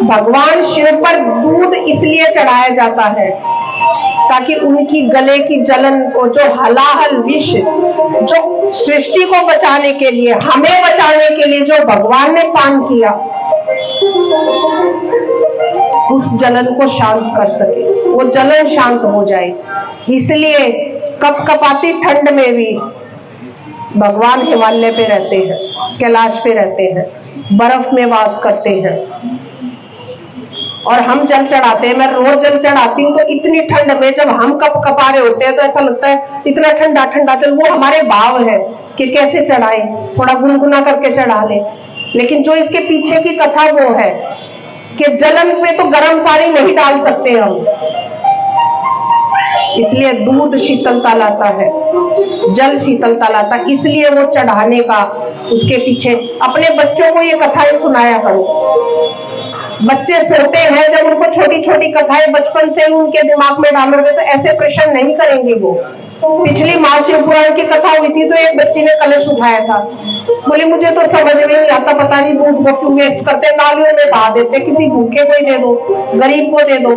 भगवान शिव पर दूध इसलिए चढ़ाया जाता है ताकि उनकी गले की जलन को, जो हलाहल विष, जो सृष्टि को बचाने के लिए, हमें बचाने के लिए जो भगवान ने पान किया, उस जलन को शांत कर सके, वो जलन शांत हो जाए। इसलिए कपकपाती ठंड में भी भगवान हिमालय पे रहते हैं, कैलाश पे रहते हैं, बर्फ में वास करते हैं और हम जल चढ़ाते हैं। मैं रोज जल चढ़ाती हूँ, तो इतनी ठंड में जब हम कपकपा रहे होते हैं तो ऐसा लगता है इतना ठंडा ठंडा जल। वो हमारे भाव है कि कैसे चढ़ाए, थोड़ा गुनगुना करके चढ़ा ले। लेकिन जो इसके पीछे की कथा वो है कि जलन पे तो गर्म पानी नहीं डाल सकते हम, इसलिए दूध शीतलता लाता है, जल शीतलता लाता, इसलिए वो चढ़ाने का उसके पीछे। अपने बच्चों को ये कथाएं सुनाया करो। बच्चे सोते हैं, जब उनको छोटी छोटी कथाएं बचपन से ही उनके दिमाग में डालोगे तो ऐसे प्रश्न नहीं करेंगे वो। पिछली महाशिवपुराण की कथा हुई थी तो एक बच्ची ने कलश उठाया था, बोली मुझे तो समझ में नहीं आता, पता नहीं दूध को क्यों वेस्ट करते, नालियों में बहा देते, किसी भूखे को ही दे दो, गरीब को दे दो।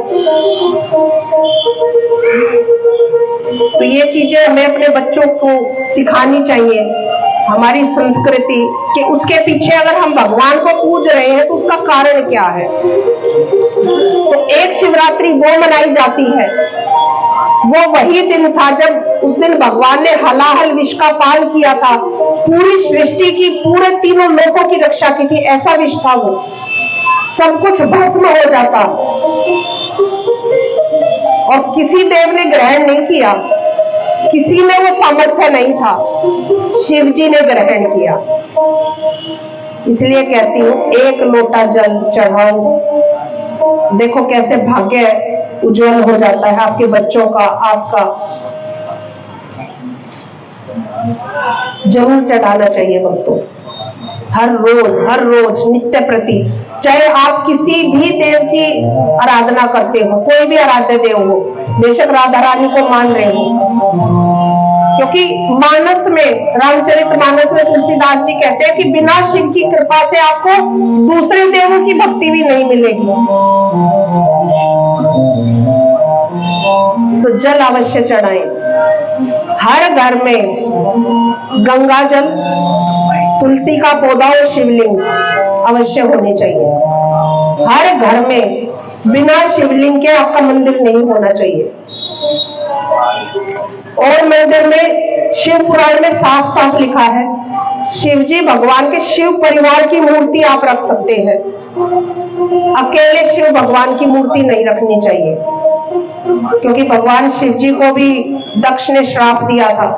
तो ये चीजें हमें अपने बच्चों को सिखानी चाहिए, हमारी संस्कृति कि उसके पीछे अगर हम भगवान को पूज रहे हैं तो उसका कारण क्या है। तो एक शिवरात्रि वो मनाई जाती है, वो वही दिन था जब उस दिन भगवान ने हलाहल विष का पान किया था, पूरी सृष्टि की, पूरे तीनों लोकों की रक्षा की थी। ऐसा विष था वो, सब कुछ भस्म हो जाता और किसी देव ने ग्रहण नहीं किया, किसी में वो सामर्थ्य नहीं था, शिव जी ने ग्रहण किया। इसलिए कहती हूँ, एक लोटा जल चढ़ाओ, देखो कैसे भाग्य उज्जवल हो जाता है आपके बच्चों का, आपका। जरूर चढ़ाना चाहिए भक्तों, हर रोज नित्य प्रति। चाहे आप किसी भी देव की आराधना करते हो, कोई भी आराध्य देव हो, बेशक राधा रानी को मान रहे हो, क्योंकि मानस में, रामचरितमानस में तुलसीदास जी कहते हैं कि बिना शिव की कृपा से आपको दूसरे देवों की भक्ति भी नहीं मिलेगी। तो जल अवश्य चढ़ाएं। हर घर में गंगा जल, तुलसी का पौधा और शिवलिंग अवश्य होने चाहिए। हर घर में बिना शिवलिंग के आपका मंदिर नहीं होना चाहिए। और मंदिर में शिव पुराण में साफ साफ लिखा है, शिव जी भगवान के शिव परिवार की मूर्ति आप रख सकते हैं, अकेले शिव भगवान की मूर्ति नहीं रखनी चाहिए, क्योंकि भगवान शिव जी को भी दक्ष ने श्राप दिया था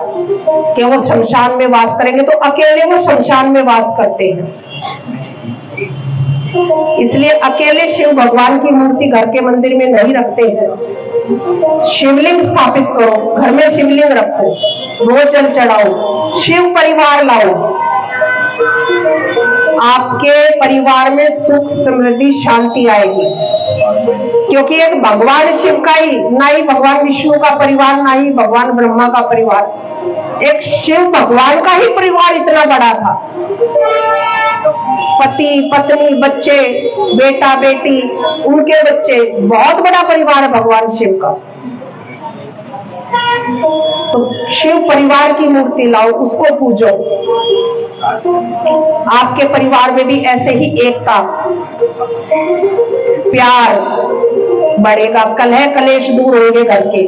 कि वो शमशान में वास करेंगे, तो अकेले वो शमशान में वास करते हैं। इसलिए अकेले शिव भगवान की मूर्ति घर के मंदिर में नहीं रखते हैं। शिवलिंग स्थापित करो, घर में शिवलिंग रखो, रोज जल चढ़ाओ, शिव परिवार लाओ, आपके परिवार में सुख समृद्धि शांति आएगी। क्योंकि एक भगवान शिव का ही, ना ही भगवान विष्णु का परिवार, ना ही भगवान ब्रह्मा का परिवार, एक शिव भगवान का ही परिवार इतना बड़ा था। पति पत्नी बच्चे, बेटा बेटी, उनके बच्चे, बहुत बड़ा परिवार है भगवान शिव का। तो शिव परिवार की मूर्ति लाओ, उसको पूजो। आपके परिवार में भी ऐसे ही एकता, प्यार बढ़ेगा, कलह कलेश दूर होंगे घर के।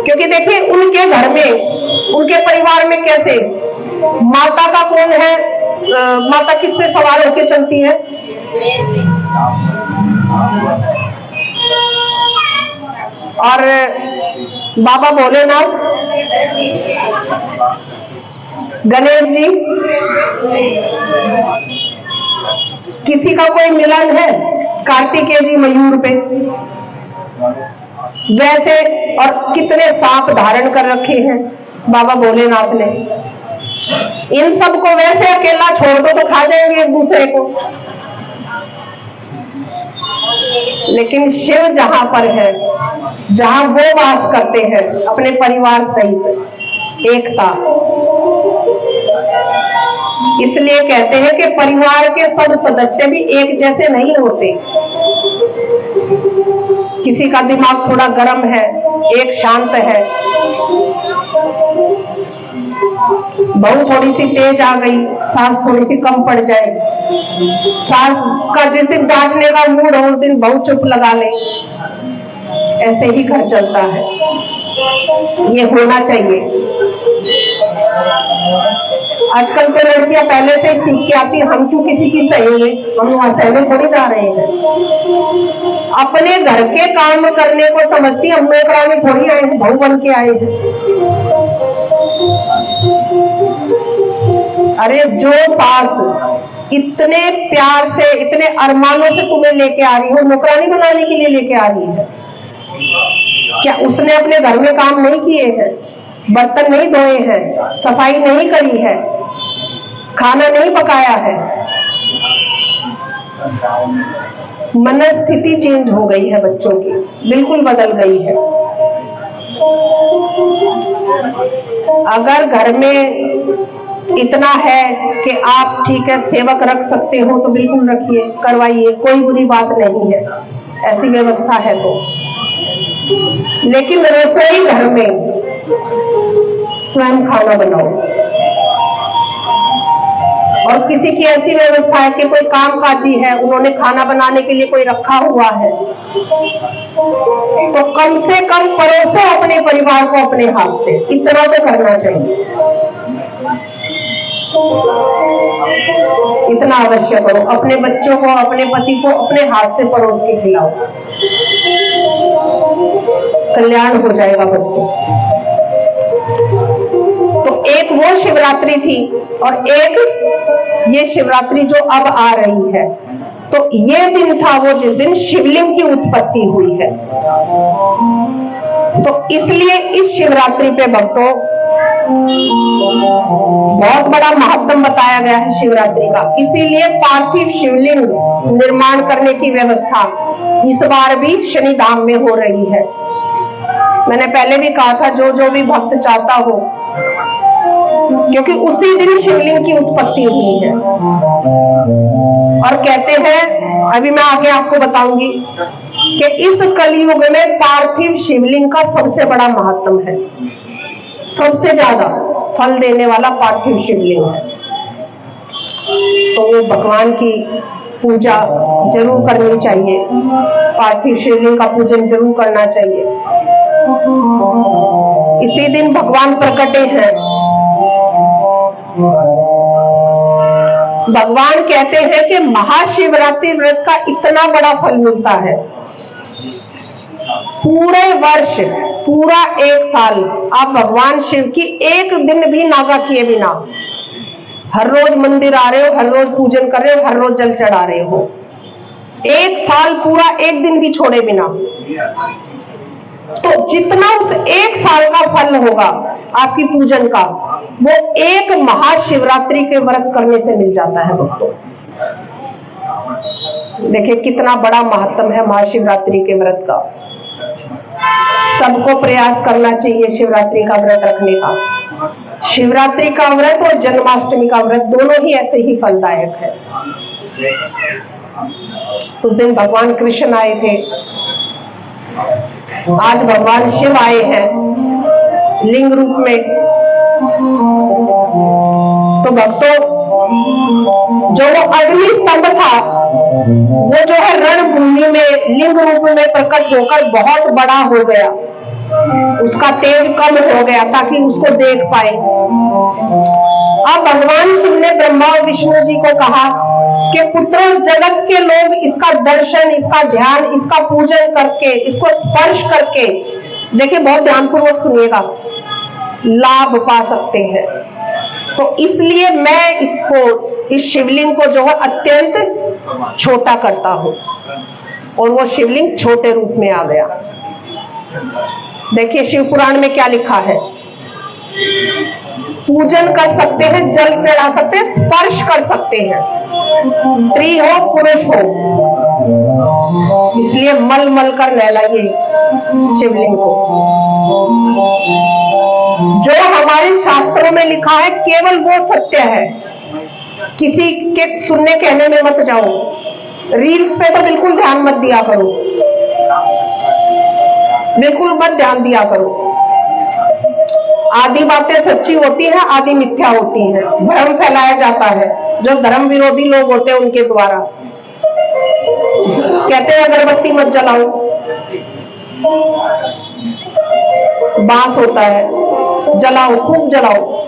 क्योंकि देखिए उनके घर में, उनके परिवार में कैसे, माता का कौन है, माता किस पे सवार होके चलती है? और बाबा भोलेनाथ, गणेश जी, किसी का कोई मिलन है? कार्तिकेय जी मयूर पे, वैसे, और कितने सांप धारण कर रखे हैं बाबा भोलेनाथ ने। इन सबको वैसे अकेला छोड़ दो तो खा जाएंगे एक दूसरे को। लेकिन शिव जहां पर है, जहां वो वास करते हैं अपने परिवार सहित, एकता। इसलिए कहते हैं कि परिवार के सब सदस्य भी एक जैसे नहीं होते। किसी का दिमाग थोड़ा गर्म है, एक शांत है, बहू थोड़ी सी तेज आ गई, सास थोड़ी सी कम पड़ जाए, सास का जिस दिन डांटने का मूड हो उस दिन बहू चुप लगा ले, ऐसे ही घर चलता है। ये होना चाहिए। आजकल तो लड़कियां पहले से ही सीख के आती, हम क्यों किसी की सहेंगे, हम वहां सहने थोड़ी जा रहे हैं। अपने घर के काम करने को समझती, हम नौकरानी थोड़ी आए हैं, बहू बन के आए हैं। अरे जो सास इतने प्यार से, इतने अरमानों से तुम्हें लेके आ रही हो, नौकरानी बनाने के लिए लेके आ रही है, क्या उसने अपने घर में काम नहीं किए हैं? बर्तन नहीं धोए हैं, सफाई नहीं करी है, खाना नहीं पकाया है? मनस्थिति चेंज हो गई है बच्चों की, बिल्कुल बदल गई है। अगर घर में इतना है कि आप ठीक है सेवक रख सकते हो तो बिल्कुल रखिए, करवाइए, कोई बुरी बात नहीं है, ऐसी व्यवस्था है तो। लेकिन रसोई घर में स्वयं खाना बनाओ। और किसी की ऐसी व्यवस्था है कि कोई काम काजी है, उन्होंने खाना बनाने के लिए कोई रखा हुआ है, तो कम से कम परोसो अपने परिवार को अपने हाथ से, इतना तो करना चाहिए। इतना अवश्य करो, अपने बच्चों को, अपने पति को अपने हाथ से परोस के खिलाओ, कल्याण हो जाएगा बच्चों। तो एक वो शिवरात्रि थी और एक ये शिवरात्रि जो अब आ रही है। तो ये दिन था वो जिस दिन शिवलिंग की उत्पत्ति हुई है। तो इसलिए इस शिवरात्रि पे भक्तों बहुत बड़ा महत्व बताया गया है शिवरात्रि का। इसीलिए पार्थिव शिवलिंग निर्माण करने की व्यवस्था इस बार भी शनिधाम में हो रही है। मैंने पहले भी कहा था जो जो भी भक्त चाहता हो, क्योंकि उसी दिन शिवलिंग की उत्पत्ति हुई है। और कहते हैं, अभी मैं आगे आपको बताऊंगी कि इस कलयुग में पार्थिव शिवलिंग का सबसे बड़ा महत्व है, सबसे ज्यादा फल देने वाला पार्थिव शिवलिंग है। तो वो भगवान की पूजा जरूर करनी चाहिए, पार्थिव शिवलिंग का पूजन जरूर करना चाहिए। इसी दिन भगवान प्रकटे हैं। भगवान कहते हैं कि महाशिवरात्रि व्रत का इतना बड़ा फल मिलता है, पूरे वर्ष, पूरा एक साल आप भगवान शिव की एक दिन भी नागा किए बिना हर रोज मंदिर आ रहे हो, हर रोज पूजन कर रहे हो, हर रोज जल चढ़ा रहे हो, एक साल पूरा एक दिन भी छोड़े बिना, तो जितना उस एक साल का फल होगा आपकी पूजन का, वो एक महाशिवरात्रि के व्रत करने से मिल जाता है भक्तों। देखिए कितना बड़ा महत्व है महाशिवरात्रि के व्रत का। सबको प्रयास करना चाहिए शिवरात्रि का व्रत रखने का। शिवरात्रि का व्रत और जन्माष्टमी का व्रत दोनों ही ऐसे ही फलदायक है। उस दिन भगवान कृष्ण आए थे, आज भगवान शिव आए हैं लिंग रूप में। तो भक्तों, जो वो अग्नि स्तंभ था, वो जो है रणभूमि में लिंग रूप में प्रकट होकर बहुत बड़ा हो गया, उसका तेज कम हो गया ताकि उसको देख पाए। अब भगवान शिव ने ब्रह्मा और विष्णु जी को कहा कि पुत्रों, जगत के लोग इसका दर्शन, इसका ध्यान, इसका पूजन करके, इसको स्पर्श करके, देखिए बहुत ध्यानपूर्वक सुनिएगा, लाभ पा सकते हैं। तो इसलिए मैं इसको, इस शिवलिंग को जो है अत्यंत छोटा करता हूं, और वो शिवलिंग छोटे रूप में आ गया। देखिए शिव पुराण में क्या लिखा है, पूजन कर सकते हैं, जल चढ़ा सकते हैं, स्पर्श कर सकते हैं, स्त्री हो पुरुष हो, इसलिए मल मल कर नहलाइए शिवलिंग को। जो हमारे शास्त्रों में लिखा है केवल वो सत्य है, किसी के सुनने कहने में मत जाओ। रील्स पे तो बिल्कुल ध्यान मत दिया करो, बिल्कुल मत ध्यान दिया करो। आधी बातें सच्ची होती हैं, आधी मिथ्या होती हैं, भ्रम फैलाया जाता है जो धर्म विरोधी लोग होते हैं उनके द्वारा। कहते हैं अगरबत्ती मत जलाओ, बांस होता है, जलाओ, खूब जलाओ।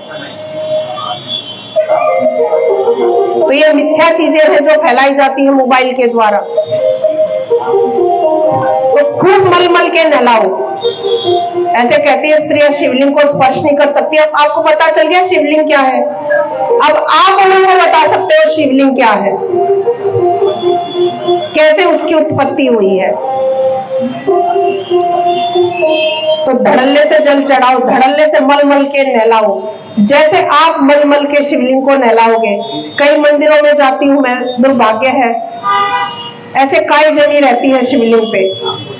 तो ये मिथ्या चीजें हैं जो फैलाई जाती है मोबाइल के द्वारा। तो खूब मल मल के नहलाओ। ऐसे कहती है स्त्रियां शिवलिंग को स्पर्श नहीं कर सकती। अब आपको पता चल गया शिवलिंग क्या है, अब आप उनको बता सकते हो शिवलिंग क्या है, कैसे उसकी उत्पत्ति हुई है। तो धड़ल्ले से जल चढ़ाओ, धड़ल्ले से मल मल के नहलाओ। जैसे आप मल मल के शिवलिंग को नहलाओगे, कई मंदिरों में जाती हूं मैं, दुर्भाग्य है ऐसे काई जमी रहती है शिवलिंग पे,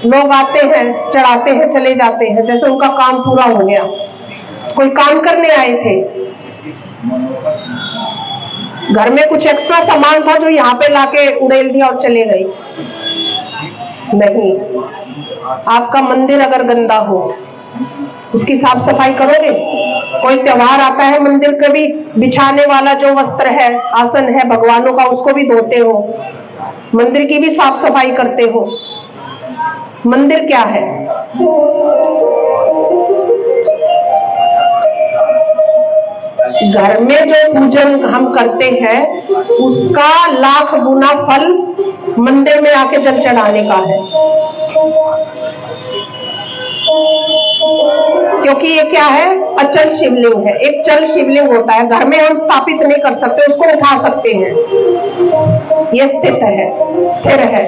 लोग आते हैं, चढ़ाते हैं, चले जाते हैं, जैसे उनका काम पूरा हो गया, कोई काम करने आए थे। घर में कुछ एक्स्ट्रा सामान था जो यहाँ पे लाके उड़ेल दिया और चले गए। नहीं, आपका मंदिर अगर गंदा हो, उसकी साफ सफाई करोगे। कोई त्योहार आता है, मंदिर का भी बिछाने वाला जो वस्त्र है, आसन है भगवानों का, उसको भी धोते हो, मंदिर की भी साफ सफाई करते हो। मंदिर क्या है? घर में जो पूजन हम करते हैं उसका लाख गुना फल मंदिर में आके जल चढ़ाने का है। क्योंकि ये क्या है, अचल शिवलिंग है। एक चल शिवलिंग होता है, घर में हम स्थापित नहीं कर सकते, उसको उठा सकते हैं। ये स्थित है, स्थिर है,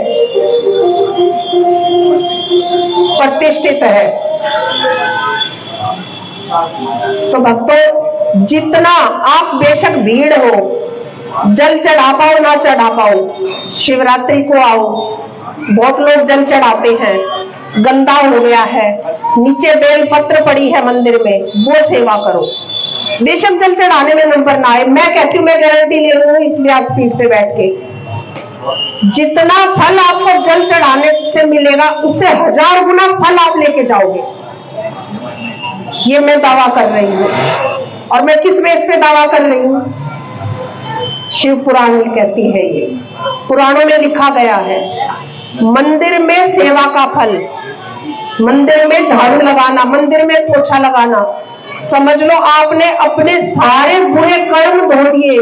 प्रतिष्ठित है। तो भक्तों, जितना आप बेशक भीड़ हो, जल चढ़ा पाओ ना चढ़ा पाओ, शिवरात्रि को आओ। बहुत लोग जल चढ़ाते हैं, गंदा हो गया है, नीचे बेल पत्र पड़ी है मंदिर में, वो सेवा करो। बेशक जल चढ़ाने में नंबर ना आए, मैं कहती हूँ, मैं गारंटी ले रही हूँ इस व्यासपीठ पे बैठ के, जितना फल आपको जल चढ़ाने से मिलेगा, उससे 1000 गुना फल आप लेके जाओगे। ये मैं दावा कर रही हूँ। और मैं किस बेस पे दावा कर रही हूँ? शिव पुराण कहती है, ये पुराणों में लिखा गया है। मंदिर में सेवा का फल, मंदिर में झाड़ू लगाना, मंदिर में पोछा लगाना, समझ लो आपने अपने सारे बुरे कर्म धो दिए,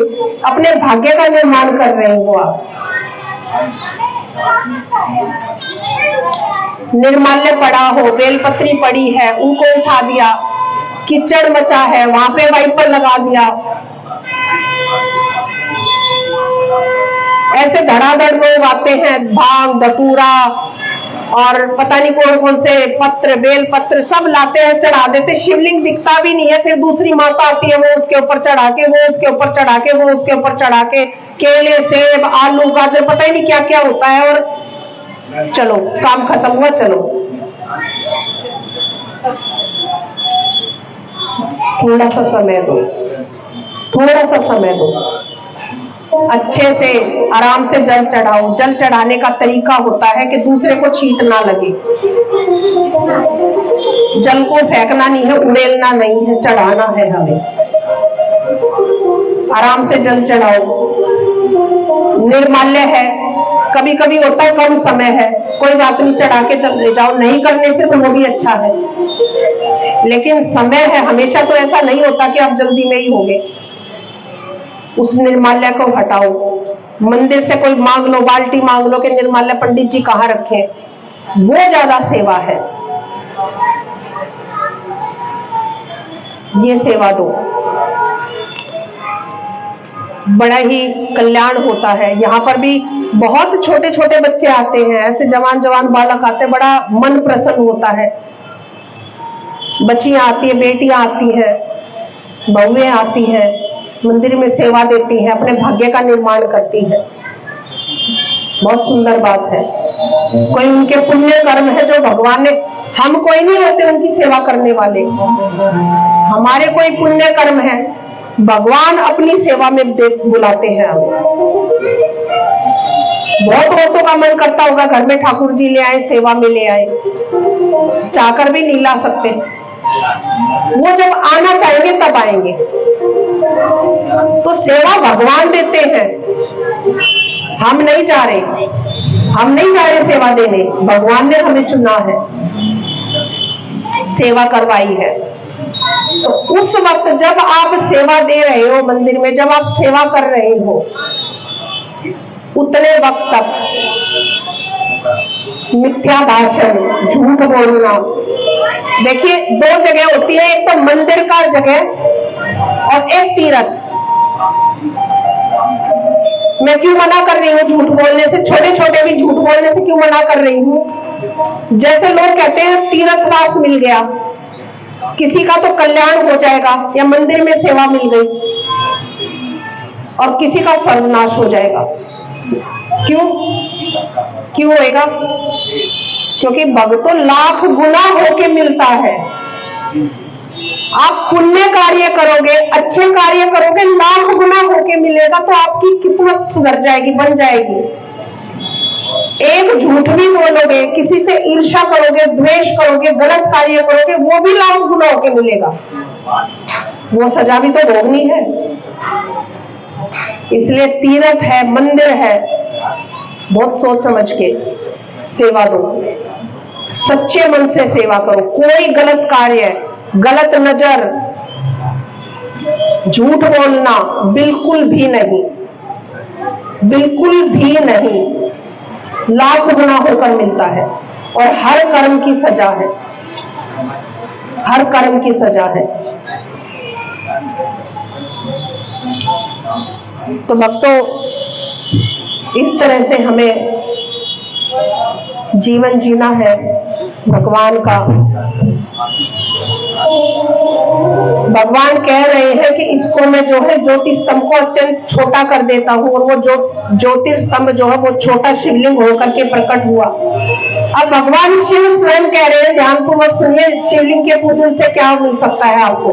अपने भाग्य का निर्माण कर रहे हो आप। निर्माल्य पड़ा हो, बेलपत्री पड़ी है, उनको उठा दिया, कीचड़ मचा है, वहां पे वाइपर लगा दिया, ऐसे धड़ाधड़ लोग आते हैं, भांग धतूरा और पता नहीं कौन कौन से पत्र, बेल पत्र सब लाते हैं, चढ़ा देते, शिवलिंग दिखता भी नहीं है। फिर दूसरी माता आती है, वो उसके ऊपर चढ़ा के, वो उसके ऊपर चढ़ा के, वो उसके ऊपर चढ़ा के, केले सेब आलू गाजर पता ही नहीं क्या क्या होता है, और चलो काम खत्म हुआ, चलो। थोड़ा सा समय दो, थोड़ा सा समय दो, अच्छे से आराम से जल चढ़ाओ। जल चढ़ाने का तरीका होता है कि दूसरे को छींट ना लगे, जल को फेंकना नहीं है, उड़ेलना नहीं है, चढ़ाना है हमें। आराम से जल चढ़ाओ। निर्माल्य है, कभी कभी होता है कम समय है, कोई बात नहीं, चढ़ा के चले जाओ। नहीं करने से तो वो भी अच्छा है, लेकिन समय है, हमेशा तो ऐसा नहीं होता कि आप जल्दी में ही होगे। उस निर्माल्य को हटाओ। मंदिर से कोई मांग लो, बाल्टी मांग लो कि निर्माल्य पंडित जी कहाँ रखे, वो ज्यादा सेवा है। ये सेवा दो, बड़ा ही कल्याण होता है। यहाँ पर भी बहुत छोटे छोटे बच्चे आते हैं, ऐसे जवान जवान बालक आते हैं, बड़ा मन प्रसन्न होता है। बच्चियां आती है, बेटियां आती है, बहुएं आती है, मंदिर में सेवा देती है, अपने भाग्य का निर्माण करती है। बहुत सुंदर बात है। कोई उनके पुण्य कर्म है जो भगवान ने, हम कोई नहीं होते उनकी सेवा करने वाले, हमारे कोई पुण्य कर्म है, भगवान अपनी सेवा में बुलाते हैं हमें। बहुत औरतों का मन करता होगा घर में ठाकुर जी ले आए, सेवा में ले आए, चाहकर भी नहीं ला सकते। वो जब आना चाहेंगे तब आएंगे। तो सेवा भगवान देते हैं, हम नहीं जा रहे, हम नहीं जा रहे सेवा देने, भगवान ने हमें चुना है, सेवा करवाई है। तो उस वक्त जब आप सेवा दे रहे हो मंदिर में, जब आप सेवा कर रहे हो, उतने वक्त तक मिथ्या भाषण, झूठ बोलना। देखिए, दो जगह होती है, एक तो मंदिर का जगह और एक तीर्थ। मैं क्यों मना कर रही हूँ झूठ बोलने से, छोटे छोटे भी झूठ बोलने से क्यों मना कर रही हूँ? जैसे लोग कहते हैं तीर्थवास मिल गया, किसी का तो कल्याण हो जाएगा, या मंदिर में सेवा मिल गई और किसी का सर्वनाश हो जाएगा। क्यों क्यों होएगा? क्योंकि भगतों लाख गुना होके मिलता है। आप पुण्य कार्य करोगे, अच्छे कार्य करोगे, लाख गुना होके मिलेगा। तो आपकी किस्मत सुधर जाएगी, बन जाएगी। एक झूठ भी बोलोगे, किसी से ईर्ष्या करोगे, द्वेष करोगे, गलत कार्य करोगे, वो भी लाख गुना होके मिलेगा। वो सजा भी तो भोगनी है। इसलिए तीर्थ है, मंदिर है, बहुत सोच समझ के सेवा दो, सच्चे मन से सेवा करो। कोई गलत कार्य, गलत नजर, झूठ बोलना बिल्कुल भी नहीं, बिल्कुल भी नहीं। लाख गुना होकर मिलता है और हर कर्म की सजा है। हर कर्म की सजा है। तो भक्तों, इस तरह से हमें जीवन जीना है भगवान का। भगवान कह रहे हैं कि इसको मैं जो है ज्योति स्तंभ को अत्यंत छोटा कर देता हूं, और वो ज्योतिर्स्तंभ जो है वो छोटा शिवलिंग होकर के प्रकट हुआ। अब भगवान शिव स्वयं कह रहे हैं, ध्यानपूर्वक सुनिए, शिवलिंग के पूजन से क्या मिल सकता है आपको।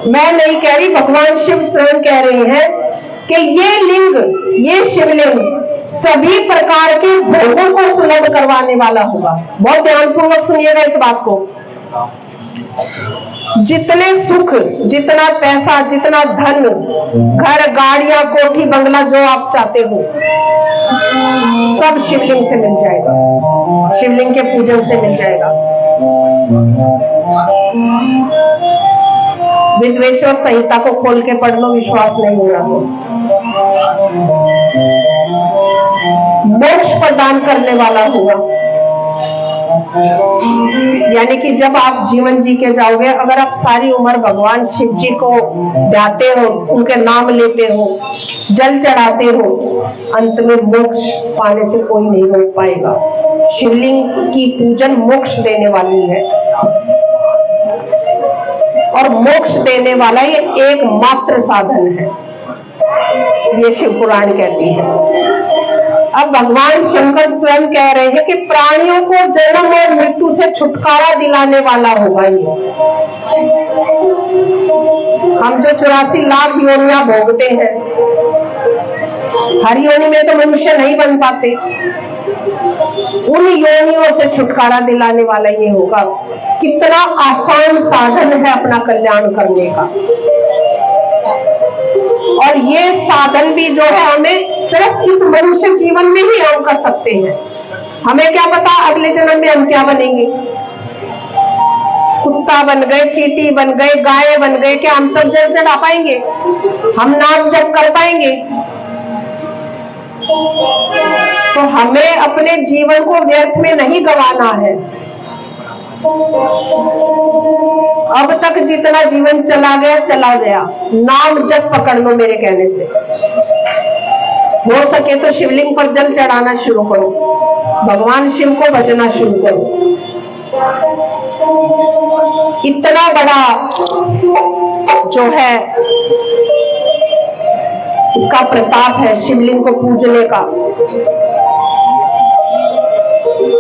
मैं नहीं कह रही, भगवान शिव स्वयं कह रहे हैं कि ये लिंग, ये शिवलिंग सभी प्रकार के भोगों को सुलभ करवाने वाला होगा। बहुत ध्यानपूर्वक सुनिएगा इस बात को। जितने सुख, जितना पैसा, जितना धन, घर, गाड़ियां, कोठी, बंगला जो आप चाहते हो, सब शिवलिंग से मिल जाएगा, शिवलिंग के पूजन से मिल जाएगा। विद्वेश्वर संहिता को खोल के पढ़ लो, विश्वास नहीं हो रहा तो। मोक्ष प्रदान करने वाला होगा, यानी कि जब आप जीवन जी के जाओगे, अगर आप सारी उम्र भगवान शिव जी को ध्याते हो, उनके नाम लेते हो, जल चढ़ाते हो, अंत में मोक्ष पाने से कोई नहीं रोक पाएगा। शिवलिंग की पूजन मोक्ष देने वाली है, और मोक्ष देने वाला ये एकमात्र साधन है, ये शिव पुराण कहती है। अब भगवान शंकर स्वयं कह रहे हैं कि प्राणियों को जन्म और मृत्यु से छुटकारा दिलाने वाला होगा ये। हम जो 84 लाख योनियां भोगते हैं, हर योनि में तो मनुष्य नहीं बन पाते, उन योनियों से छुटकारा दिलाने वाला ये होगा। कितना आसान साधन है अपना कल्याण करने का, और ये साधन भी जो है हमें सिर्फ इस मनुष्य जीवन में ही हम कर सकते हैं। हमें क्या पता अगले जन्म में हम क्या बनेंगे। कुत्ता बन गए, चींटी बन गए, गाय बन गए, क्या हम तब जल चढ़ा पाएंगे? हम नाम जप कर पाएंगे? तो हमें अपने जीवन को व्यर्थ में नहीं गंवाना है। अब तक जितना जीवन चला गया चला गया, नाम जप पकड़ लो मेरे कहने से। हो सके तो शिवलिंग पर जल चढ़ाना शुरू करो, भगवान शिव को भजना शुरू करो। इतना बड़ा जो है इसका प्रताप है शिवलिंग को पूजने का।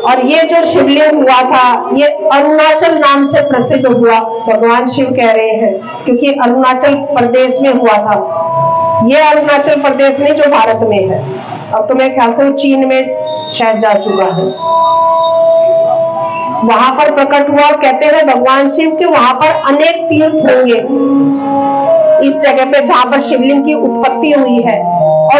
और ये जो शिवलिंग हुआ था, ये अरुणाचल नाम से प्रसिद्ध हुआ, भगवान शिव कह रहे हैं, क्योंकि अरुणाचल प्रदेश में हुआ था। ये अरुणाचल प्रदेश में जो भारत में है, अब तो मेरे ख्याल से चीन में शायद जा चुका है। वहां पर प्रकट हुआ, और कहते हैं भगवान शिव के वहां पर अनेक तीर्थ होंगे। इस जगह पे जहां पर शिवलिंग की उत्पत्ति हुई है,